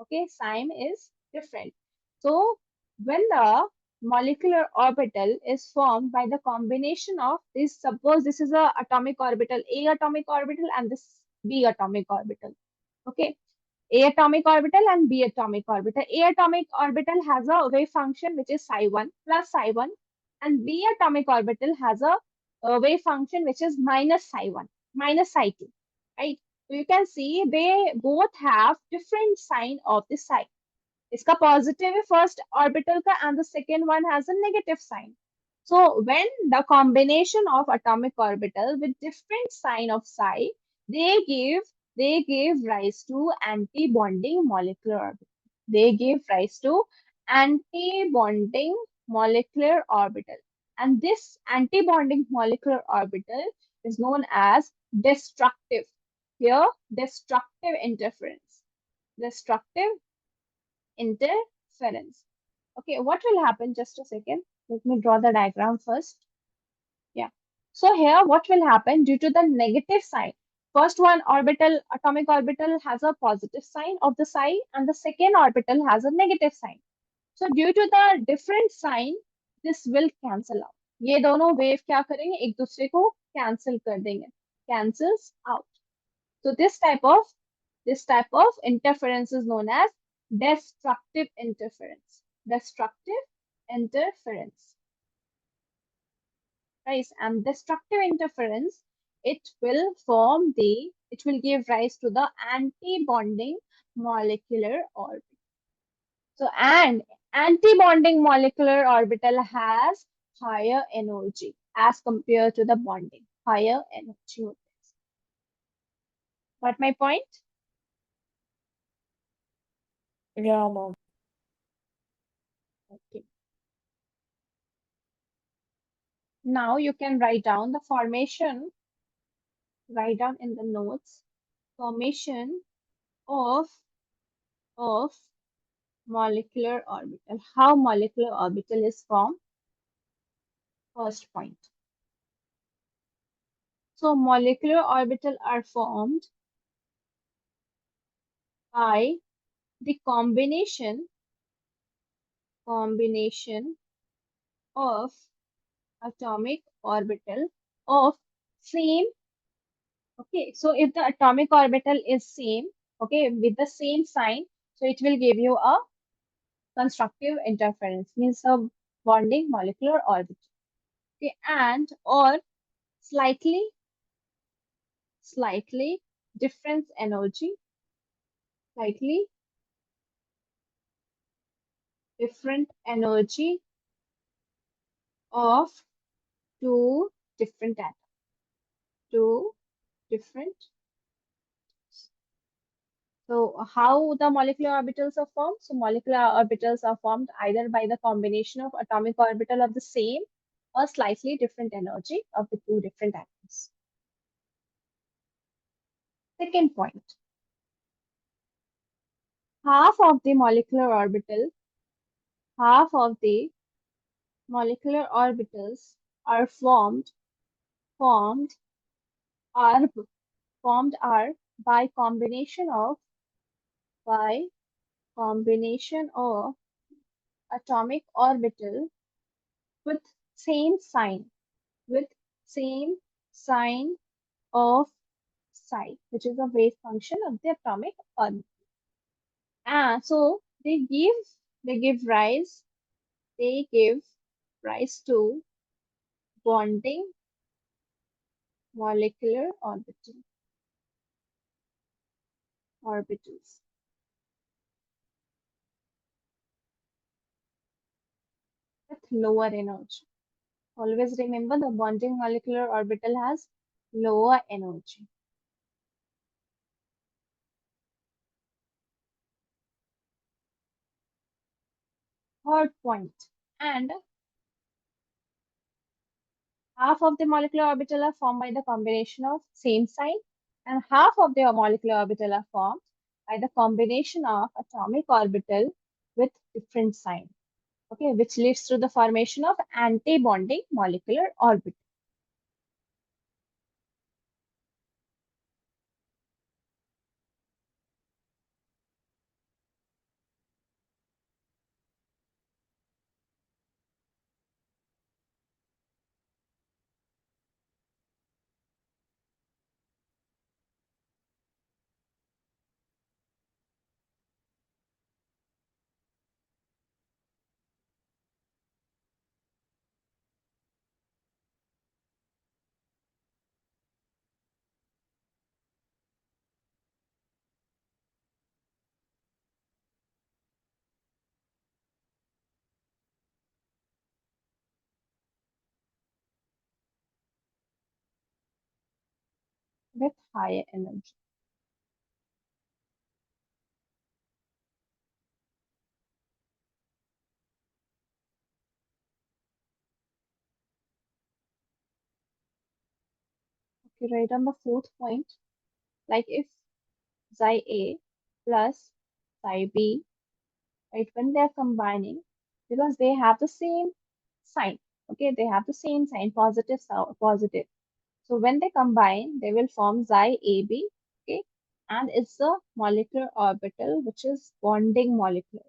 A: Okay, sign is different. So when the molecular orbital is formed by the combination of this, suppose this is a atomic orbital, A atomic orbital and this B atomic orbital. Okay, A atomic orbital and B atomic orbital. A atomic orbital has a wave function which is psi 1 plus psi 1, and B atomic orbital has a wave function which is minus psi 1 minus psi 2, right? So you can see they both have different sign of the psi. इसका positive है first orbital का and the second one has a negative sign. So when the combination of atomic orbital with different sign of psi, they give rise to anti-bonding molecular orbital. They give rise to anti-bonding molecular orbital. And this anti-bonding molecular orbital is known as destructive. Here, destructive interference. Destructive interference. Okay, what will happen? Just a second. Let me draw the diagram first. Yeah. So here what will happen due to the negative sign? First one orbital, atomic orbital has a positive sign of the psi and the second orbital has a negative sign. So due to the different sign, this will cancel out. ये दोनों wave क्या करेंगे एक दूसरे को cancel कर देंगे. Cancels out. So this type of interference is known as destructive interference. Destructive interference. Right? And destructive interference, it will give rise to the anti-bonding molecular orbital. So, and anti-bonding molecular orbital has higher energy as compared to the bonding. Higher energy. Got my point?
C: Yeah, mom.
A: Okay. Now you can write down the formation, write down in the notes, formation of molecular orbital. How molecular orbital is formed? First point. So molecular orbital are formed by the combination of atomic orbital of same. Okay, so if the atomic orbital is same, okay, with the same sign, so it will give you a constructive interference, means a bonding molecular orbital. Okay, and or slightly difference energy, slightly different energy of two different atoms. Two different. So how the molecular orbitals are formed? So molecular orbitals are formed either by the combination of atomic orbital of the same or slightly different energy of the two different atoms. Second point. Half of the molecular orbitals are formed are by combination of atomic orbital with same sign of psi, which is a wave function of the atomic orbital. And so they give rise to bonding molecular orbitals. With lower energy. Always remember the bonding molecular orbital has lower energy. Third point. And half of the molecular orbital are formed by the combination of same sign, and half of the molecular orbital are formed by the combination of atomic orbital with different sign. Okay, which leads to the formation of anti-bonding molecular orbital. With higher energy. Okay, right on the fourth point, like if psi A plus psi B, right, when they are combining, because they have the same sign. Okay, they have the same sign, positive, positive. So when they combine, they will form xi AB. Okay, and it's the molecular orbital which is bonding molecule.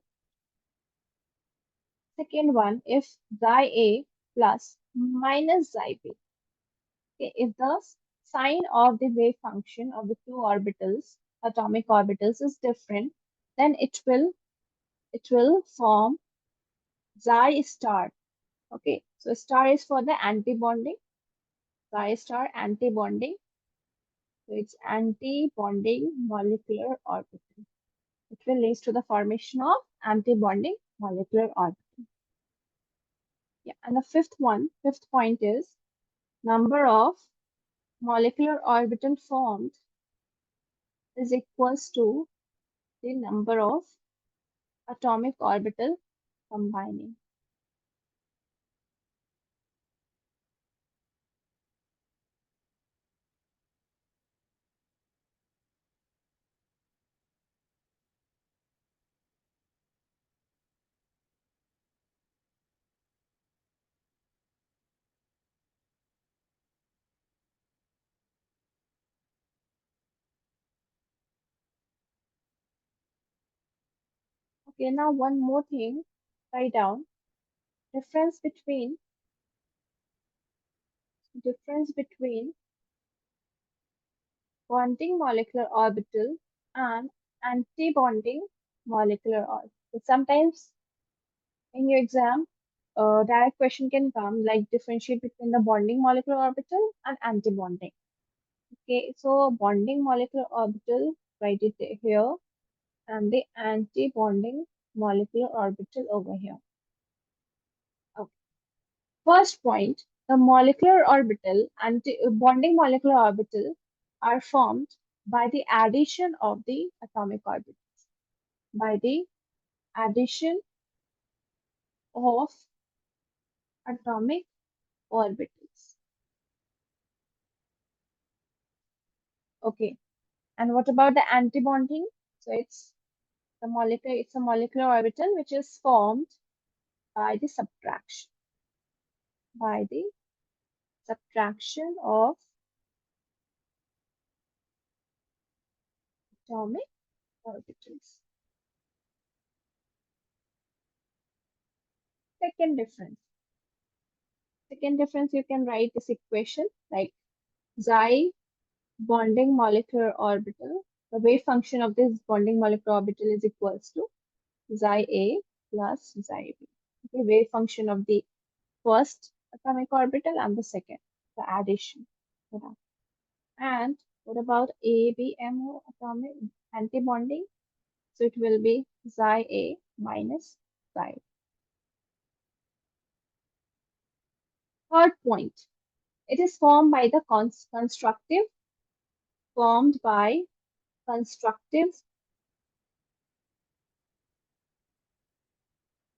A: Second one, if xi A plus minus xi B. Okay, if the sign of the wave function of the two orbitals, atomic orbitals, is different, then it will form xi star. Okay, so star is for the anti-bonding, xi star anti-bonding. So it's anti-bonding molecular orbital. It will lead to the formation of anti-bonding molecular orbital. Yeah, and the fifth point is number of molecular orbital formed is equals to the number of atomic orbital combining. Okay, now one more thing, write down difference between bonding molecular orbital and anti-bonding molecular orbital. Sometimes in your exam, direct question can come like differentiate between the bonding molecular orbital and anti-bonding. Okay, so bonding molecular orbital, write it here, and the anti-bonding molecular orbital over here. Okay. First point, the molecular orbital and bonding molecular orbital are formed by the addition of the atomic orbitals. By the addition of atomic orbitals. Okay. And what about the anti-bonding? So it's a molecular orbital which is formed by the subtraction of atomic orbitals. Second difference. Second difference, you can write this equation like xi bonding molecular orbital. The wave function of this bonding molecular orbital is equals to xi A plus xi B. Okay, wave function of the first atomic orbital and the second, the addition. Yeah. And what about ABMO atomic antibonding? So it will be xi A minus xi. Third point, it is formed by the formed by constructive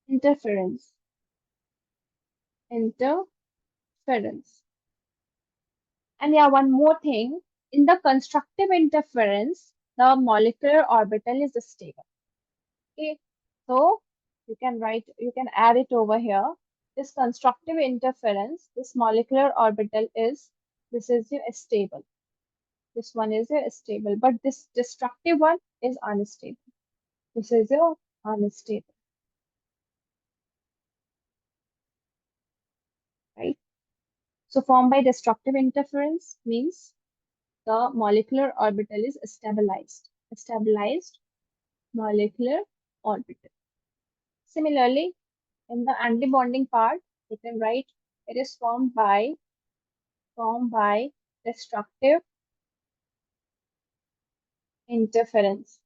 A: interference. Interference. And yeah, one more thing. In the constructive interference, the molecular orbital is stable. Okay, so you can add it over here. This constructive interference, this molecular orbital this is your stable. This one is your stable, but this destructive one is unstable. This is your unstable, right? So formed by destructive interference means the molecular orbital is stabilized. A stabilized molecular orbital. Similarly, in the antibonding part, you can write it is formed by destructive interference.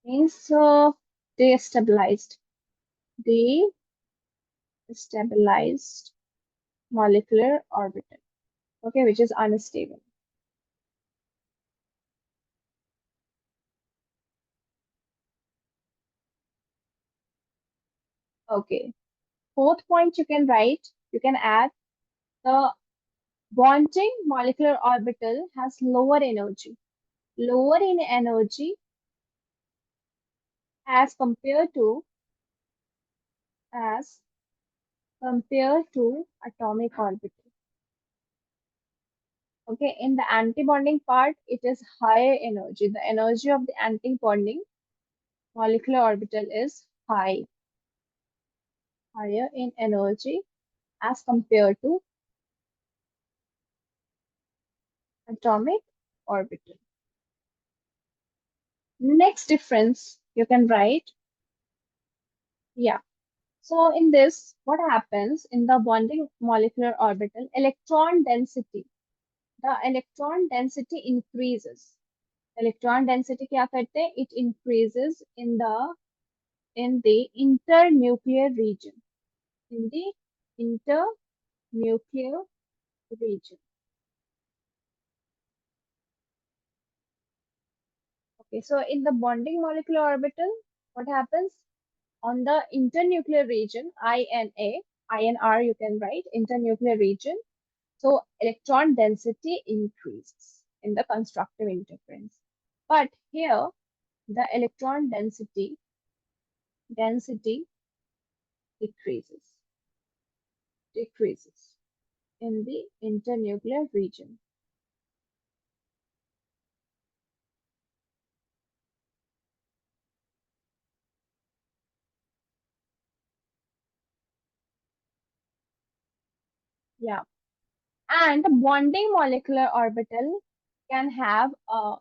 A: Means destabilized. Destabilized molecular orbital. Okay, which is unstable. Okay. Fourth point you can add the bonding molecular orbital has lower energy. Lower in energy as compared to atomic orbital. Okay, in the antibonding part, it is higher energy. The energy of the antibonding molecular orbital is higher in energy as compared to atomic orbital. Next difference you can write. Yeah. So in this, what happens in the bonding molecular orbital? Electron density. The electron density increases. Electron density क्या करते हैं? It increases in the internuclear region. In the internuclear region. Okay, so in the bonding molecular orbital, what happens? On the internuclear region, INR you can write, internuclear region. So electron density increases in the constructive interference. But here, the electron density decreases in the internuclear region. Yeah. And the bonding molecular orbital can have a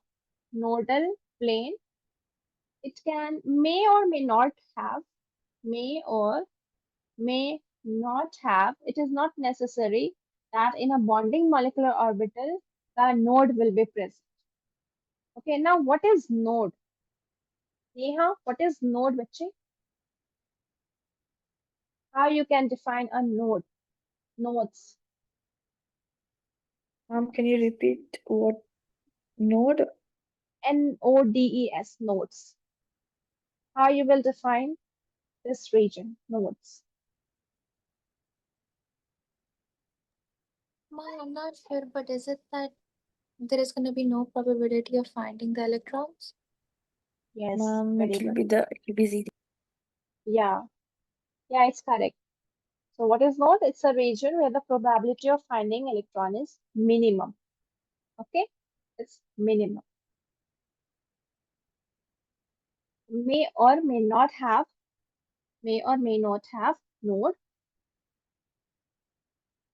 A: nodal plane. It may or may not have, may or may not have. It is not necessary that in a bonding molecular orbital, the node will be present. Okay, now what is node? Neha, what is node, bache? How you can define a node? Nodes.
C: Can you repeat what node?
A: Nodes, nodes. How you will define this region, nodes?
B: I'm not sure, but is it that there is going to be no probability of finding the electrons?
A: Yes,
C: It
A: very
C: will
A: good.
C: be zero.
A: Yeah, yeah, it's correct. So what is node? It's a region where the probability of finding electron is minimum. Okay, it's minimum. May or may not have node,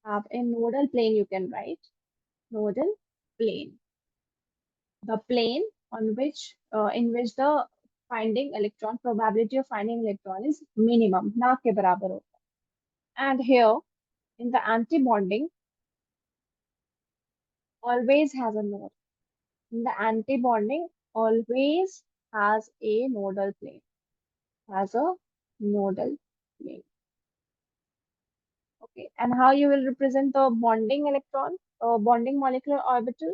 A: have a nodal plane you can write, nodal plane. The plane on which, in which the finding electron, probability of finding electron is minimum, ना के बराबर होता है. And here, in the anti-bonding, always has a node. In the anti-bonding, always has a nodal plane, has a nodal plane. Okay, and how you will represent the bonding electron, bonding molecular orbital?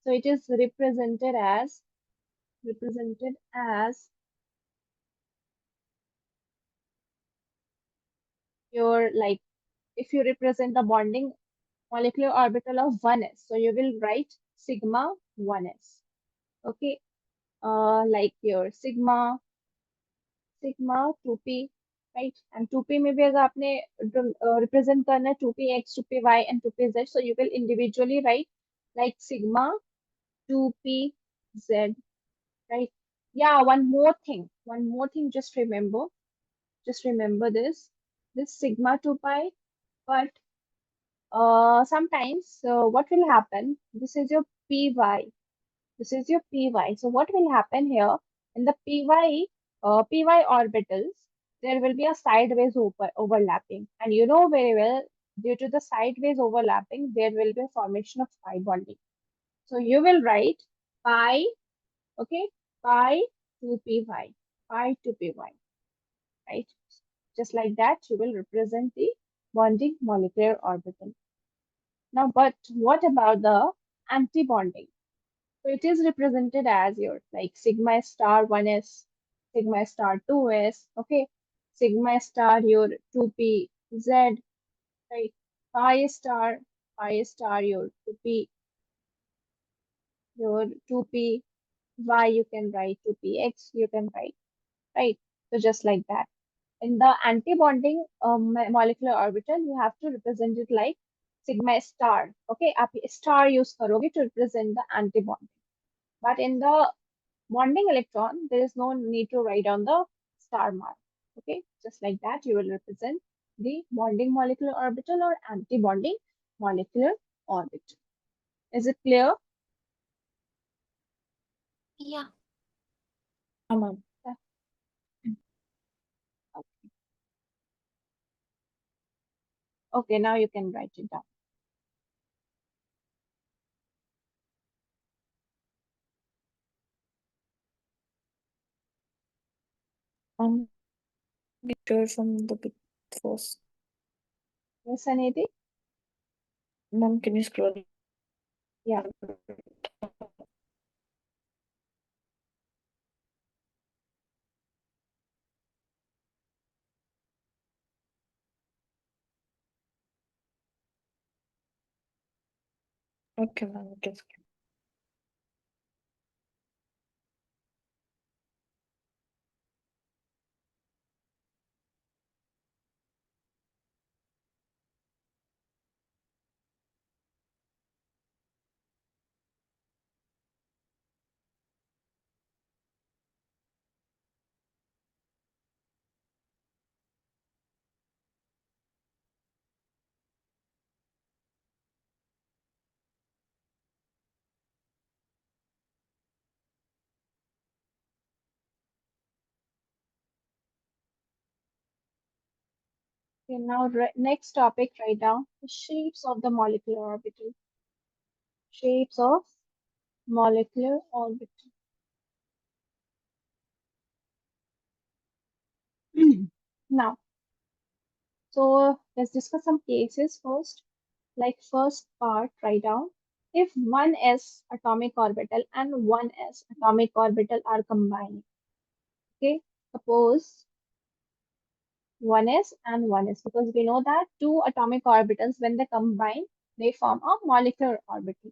A: So it is represented as your, like, if you represent the bonding molecular orbital of 1s, so you will write sigma 1s. Okay, like your sigma 2p, right? And 2p में भी अगर आपने represent करना है 2px, 2py and 2pz, so you will individually write like sigma 2pz, right? Yeah, one more thing, just remember this sigma 2 pi. But sometimes what will happen, this is your py, so what will happen here in the py orbitals, there will be a sideways overlapping, and you know very well, due to the sideways overlapping there will be a formation of pi bonding. So you will write pi, okay, pi 2py, pi 2py, right? Just like that, you will represent the bonding molecular orbital. Now, but what about the anti-bonding? So it is represented as your like sigma star 1s, sigma star 2s, okay, sigma star your 2pz, right? Pi star your 2p, your 2py, you can write 2px, you can write. right? So just like that. In the anti-bonding molecular orbital, you have to represent it like sigma star. Okay, आप star use करोगे to represent the anti-bonding. But in the bonding electron, there is no need to write on the star mark. Okay, just like that, you will represent the bonding molecular orbital or anti-bonding molecular orbital. Is it clear?
B: Yeah.
C: Ma'am.
A: Okay, now you can write it down.
C: Picture from the bit first.
A: Yes, Aniti?
C: Mom, can you scroll?
A: Yeah.
C: Okay, ma'am. You can scroll.
A: Okay, now next topic, write down the shapes of the molecular orbital. Shapes of molecular orbital. Now, so let's discuss some cases first. Like first part, write down if one s atomic orbital and one s atomic orbital are combining. Okay, suppose 1s and 1s, because we know that two atomic orbitals, when they combine, they form a molecular orbital.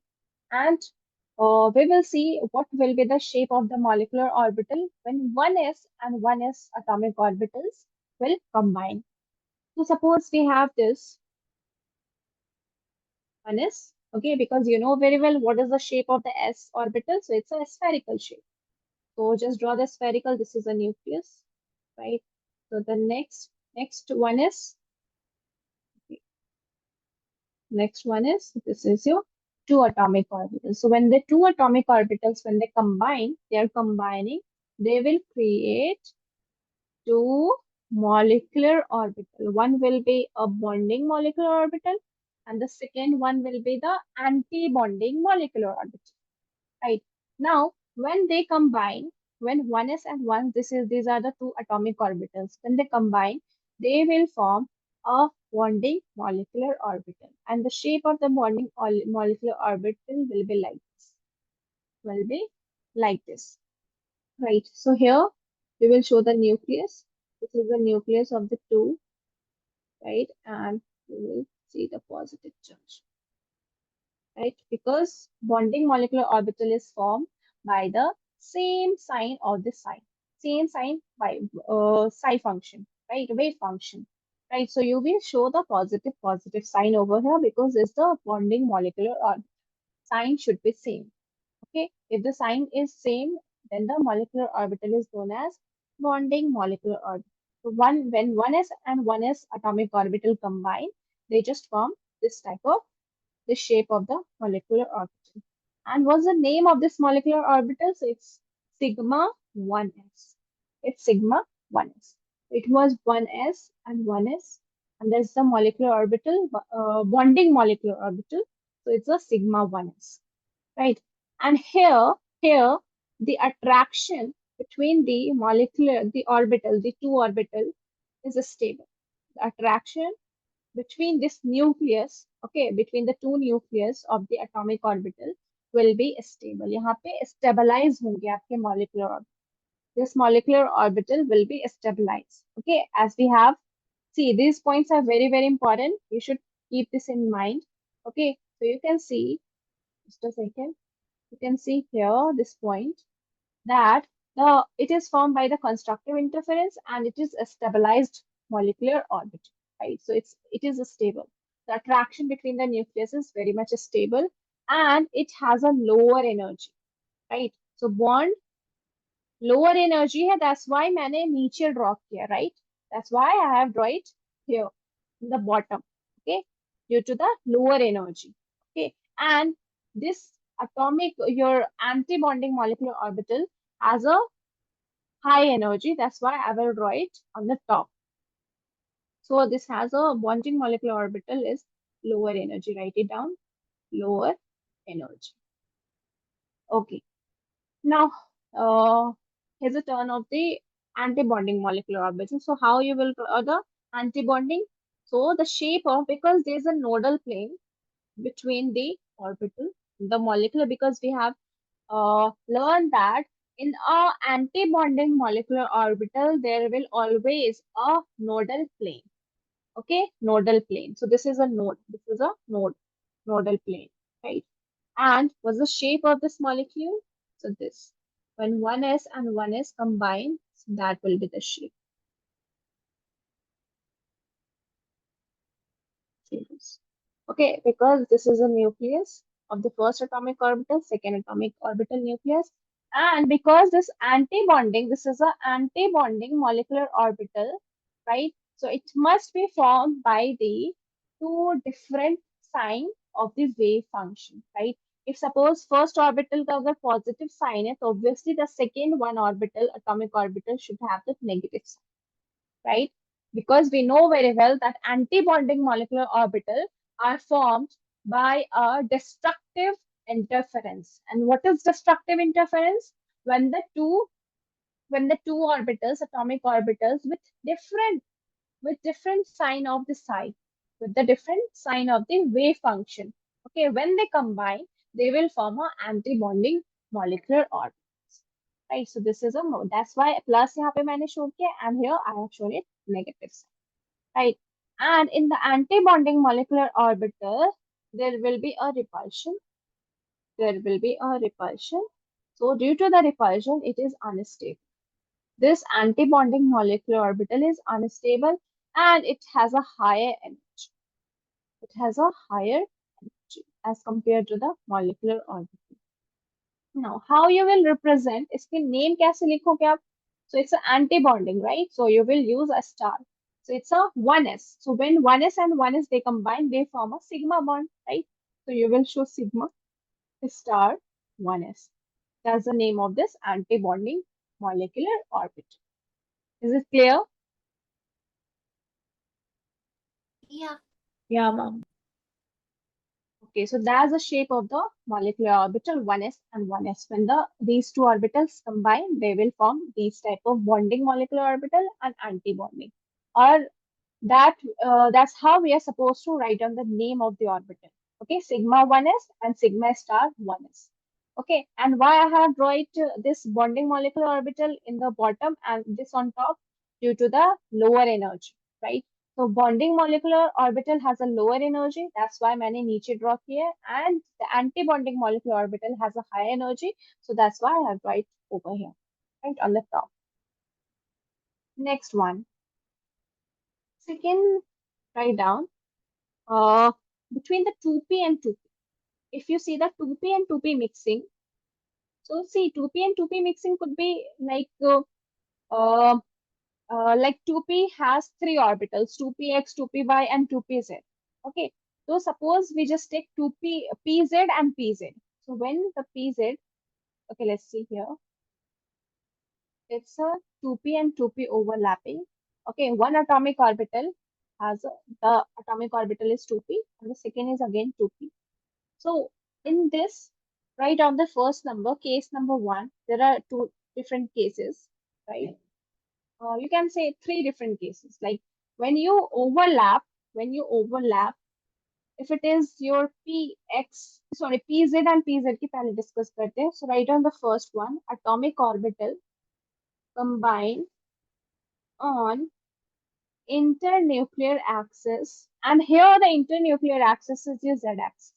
A: And we will see what will be the shape of the molecular orbital when 1s and 1s atomic orbitals will combine. So suppose we have this 1s, okay, because you know very well what is the shape of the s orbital. So it's a spherical shape. So just draw the spherical. This is a nucleus, right? So the next one is Next one is this is your two atomic orbitals. So when the two atomic orbitals, when they combine, they are combining, they will create two molecular orbital. One will be a bonding molecular orbital, and the second one will be the anti-bonding molecular orbital. Right. Now, when they combine, when 1s and 1, these are the two atomic orbitals. When they combine, they will form a bonding molecular orbital. And the shape of the bonding molecular orbital will be like this. Will be like this. Right. So here we will show the nucleus. This is the nucleus of the two, right? And we will see the positive charge. Right? Because bonding molecular orbital is formed by the same sign of the sign, same sign by psi function, right? Wave function, right? So you will show the positive sign over here because it's the bonding molecular orbital. Sign should be same. Okay, if the sign is same, then the molecular orbital is known as bonding molecular orbital. So when 1s and 1s atomic orbital combine, they just form this type of the shape of the molecular orbital. And what's the name of this molecular orbital? So it's sigma 1s. It's sigma 1s. It was 1s and 1s, and there's the molecular orbital, bonding molecular orbital. So it's a sigma 1s, right? And here, the attraction between the orbital, the two orbital is stable. The attraction between this nucleus, okay, between the two nucleus of the atomic orbital will be stable. यहाँ पे stabilize होंगे आपके molecular orbital. This molecular orbital will be stabilized. Okay, as we have, see, these points are very important. You should keep this in mind. Okay, so you can see, just a second, you can see here this point that it is formed by the constructive interference, and it is a stabilized molecular orbital, right? So it is a stable. The attraction between the nucleus is very much stable, and it has a lower energy, right? So bond lower energy है, that's why मैंने नीचे draw किया, right? That's why I have drawn it here in the bottom, okay? Due to the lower energy, okay? And this atomic, your anti-bonding molecular orbital has a high energy. That's why I will draw it on the top. So this has a bonding molecular orbital is lower energy. Write it down, lower energy. Okay. Now, here's a turn of the anti-bonding molecular orbital. So how you will draw the anti-bonding? So the shape of, because there's a nodal plane between the orbital, the molecular, because we have learned that in a anti-bonding molecular orbital, there will always a nodal plane. Okay, nodal plane. So this is a node. This is a nodal plane, right? And what's the shape of this molecule? So this. When one S and one S combine, so that will be the shape. See this. Okay, because this is a nucleus of the first atomic orbital, second atomic orbital nucleus. And because this anti-bonding, this is a anti-bonding molecular orbital, right? So it must be formed by the two different sign of the wave function, right? If suppose first orbital का अगर positive sign है, so obviously the second one orbital, atomic orbital should have the negative sign, right? Because we know very well that anti-bonding molecular orbital are formed by a destructive interference. And what is destructive interference? When the two orbitals, atomic orbitals with different sign of the side, with the different sign of the wave function. Okay, when they combine, they will form a anti-bonding molecular orbital. Right, so this is a mode. That's why plus यहाँ पे मैंने show किया, and here I have shown it negative sign. Right, and in the anti-bonding molecular orbital, there will be a repulsion. There will be a repulsion. So due to the repulsion, it is unstable. This anti-bonding molecular orbital is unstable, and it has a higher energy. It has a higher energy as compared to the molecular orbital. Now, how you will represent, इसके name कैसे लिखोगे आप? So it's an anti-bonding, right? So you will use a star. So it's a 1s. So when 1s and 1s they combine, they form a sigma bond, right? So you will show sigma star 1s. That's the name of this anti-bonding molecular orbital. Is it clear?
B: Yeah.
C: Yeah, ma'am.
A: Okay, so that's the shape of the molecular orbital 1s and 1s. When these two orbitals combine, they will form these type of bonding molecular orbital and anti-bonding. Or that's how we are supposed to write down the name of the orbital. Okay, sigma 1s and sigma star 1s. Okay, and why I have drawn this bonding molecular orbital in the bottom and this on top? Due to the lower energy, right? So bonding molecular orbital has a lower energy. That's why मैंने नीचे draw किया है. And the anti-bonding molecular orbital has a high energy. So that's why I have drawn it over here, right on the top. Next one. Second, write down between the 2p and 2p. If you see the 2p and 2p mixing, so see 2p and 2p mixing could be like 2p has three orbitals, 2px, 2py, and 2pz. Okay, so suppose we just take 2p, pz and pz. So when the pz, okay, let's see here. It's a 2p and 2p overlapping. Okay, one atomic orbital has the atomic orbital is 2p, and the second is again 2p. So in this, write down the first number, case number 1. There are two different cases, right? You can say three different cases. Like when you overlap, if it is your pz and pz की पहले discuss करते हैं. So write down the first one, atomic orbital combine on internuclear axis, and here the internuclear axis is your z-axis,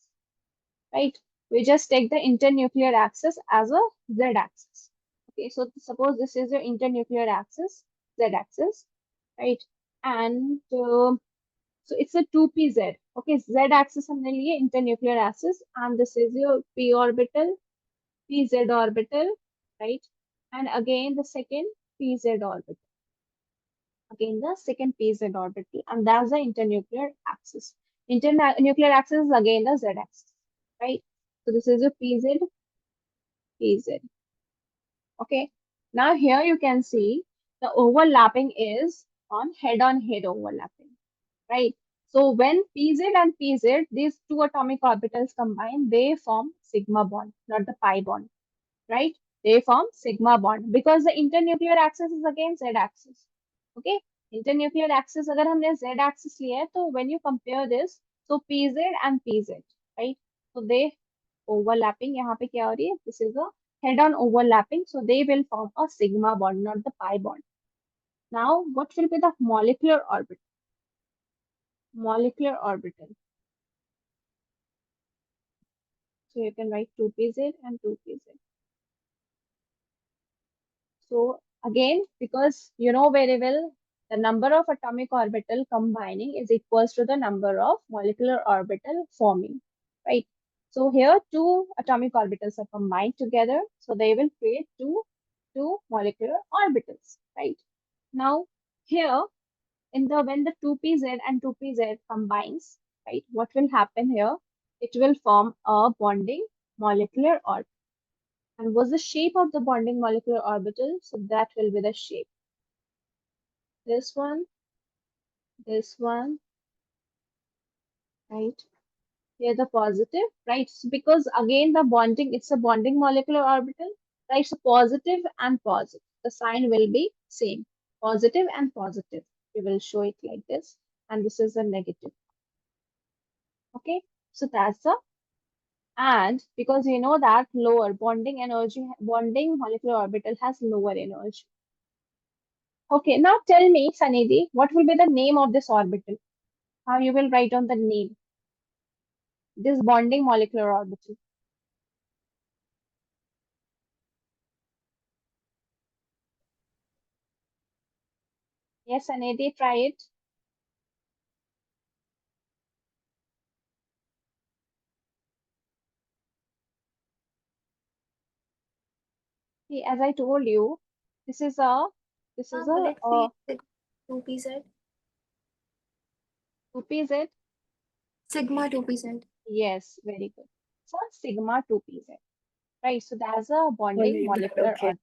A: right? We just take the internuclear axis as a z-axis. Okay, so suppose this is your internuclear axis, z-axis, right? And so it's a 2pz. Okay, z-axis हमने लिए internuclear axis, and this is your p orbital, pz orbital, right? And again the second pz orbital. Again the second pz orbital, and that's the internuclear axis. Internuclear axis is again the z-axis, right? So this is your pz, pz. Okay. Now here you can see the overlapping is on head overlapping, right? So when pz and pz, these two atomic orbitals combine, they form sigma bond, not the pi bond, right? They form sigma bond because the internuclear axis is again z axis. Okay, internuclear axis अगर हमने z axis लिया है, तो when you compare this, so pz and pz, right? So they overlapping, यहाँ पे क्या हो रही है? This is a head-on overlapping, so they will form a sigma bond, not the pi bond. Now, what will be the molecular orbital? Molecular orbital. So you can write 2pz and 2pz. So again, because you know very well, the number of atomic orbital combining is equals to the number of molecular orbital forming, right? So here two atomic orbitals are combined together, so they will create two molecular orbitals, right? Now here in the when the 2pz and 2pz combines, right, what will happen here? It will form a bonding molecular orbital. And what's the shape of the bonding molecular orbital? So that will be the shape. This one, right? Here the positive, right? So because again the bonding, it's a bonding molecular orbital, right? So positive and positive. The sign will be same. Positive and positive. We will show it like this. And this is a negative. Okay. So that's the, and because you know that lower bonding energy, bonding molecular orbital has lower energy. Okay, now tell me, Sanidhi, what will be the name of this orbital? How you will write on the name, this bonding molecular orbital. Yes, Sanidhi, try it. See, as I told you, this is a, this is
B: will
A: a,
B: it be 2pz?
A: 2pz.
B: Sigma 2pz.
A: Yes, very good. So sigma 2pz. Right, so that's a bonding
C: Only that,
A: molecular
C: okay.
A: orbital.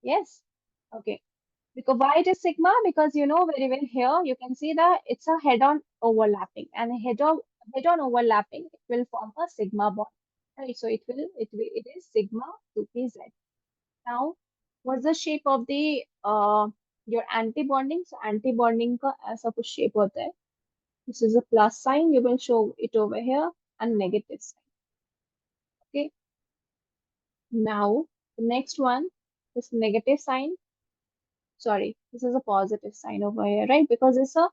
A: Yes. Okay. Because why it is sigma? Because you know very well here you can see that it's a head-on overlapping, and head-on overlapping it will form a sigma bond. Right, so it is sigma 2pz. Now, what's the shape of the your anti-bonding? So anti-bonding का ऐसा कुछ shape होता है. This is a plus sign. You will show it over here, and negative sign. Okay. Now the next one is negative sign. Sorry, this is a positive sign over here, right? Because it's a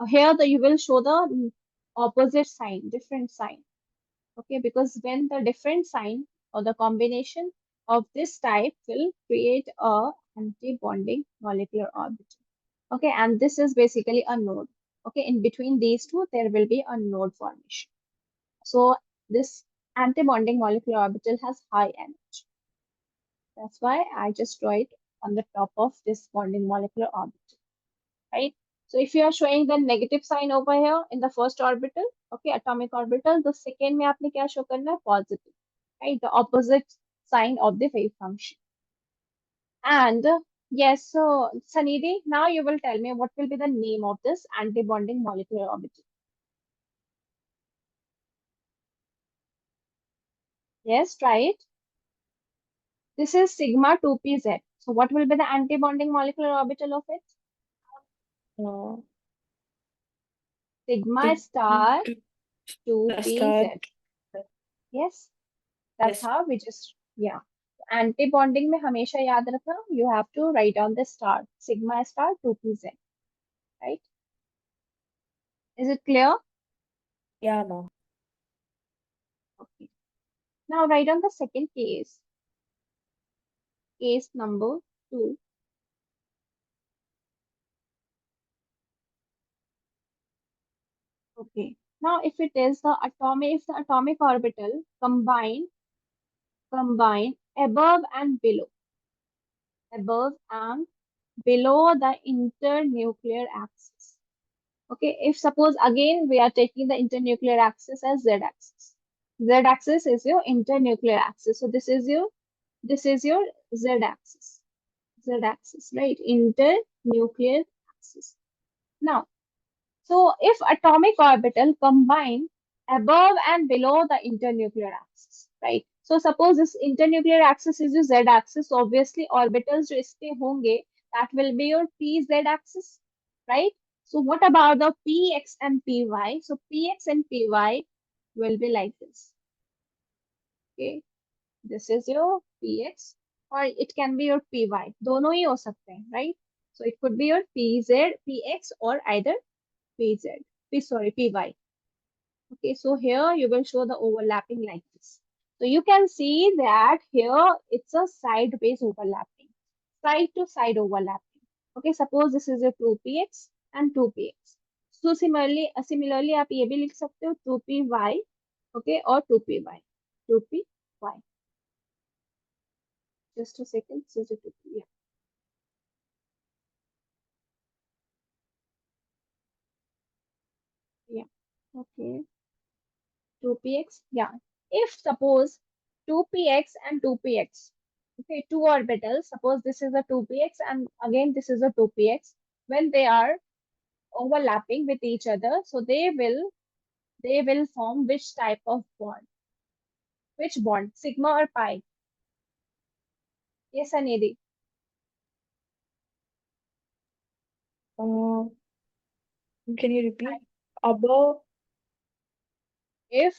A: here the you will show the opposite sign, different sign. Okay, because when the different sign or the combination of this type will create a anti-bonding molecular orbital. Okay, and this is basically a node. Okay, in between these two, there will be a node formation. So this anti-bonding molecular orbital has high energy. That's why I just draw it on the top of this bonding molecular orbital, right? So if you are showing the negative sign over here in the first orbital, okay, atomic orbital, the second में आपने क्या show करना है? Positive, right? The opposite sign of the wave function. And yes, so Sanidhi, now you will tell me what will be the name of this anti-bonding molecular orbital. Yes, try it. This is sigma 2pz. So what will be the anti-bonding molecular orbital of it?
C: Uh,
A: Sigma
C: Sig-
A: star
C: star.
A: 2pz. Yes, that's
C: Yes.
A: how we just, yeah. Anti-bonding में हमेशा याद रखना, you have to write down the star, sigma star 2pz, right? Is it clear?
C: Yeah, ma'am.
A: Okay. Now write down the second case. case number 2. Okay. Now, if the atomic orbital combine above and below the internuclear axis. Okay, if suppose again we are taking the internuclear axis as z-axis. Z-axis is your internuclear axis. So this is your z-axis. Z-axis, right? Internuclear axis. Now, so if atomic orbital combine above and below the internuclear axis, right? So suppose this internuclear axis is your z-axis, so obviously orbitals जो इसके होंगे, that will be your pz axis, right? So what about the px and py? So px and py will be like this. Okay, this is your px or it can be your py. दोनों ही हो सकते हैं, right? So it could be your pz, px or either pz. Py. Okay, so here you will show the overlapping like this. So you can see that here it's a sideways overlapping, side to side overlapping. Okay, suppose this is a 2px and 2px. So similarly आप ये भी लिख सकते हो 2py, okay, or 2py, 2py. Just a second, this is a 2p, yeah, okay, 2px, yeah. If suppose 2px and 2px, okay, two orbitals, suppose this is a 2px and again this is a 2px, when they are overlapping with each other, so they will form which type of bond? Which bond? Sigma or pi? Yes, Anidhi.
C: Can you repeat? Above
A: If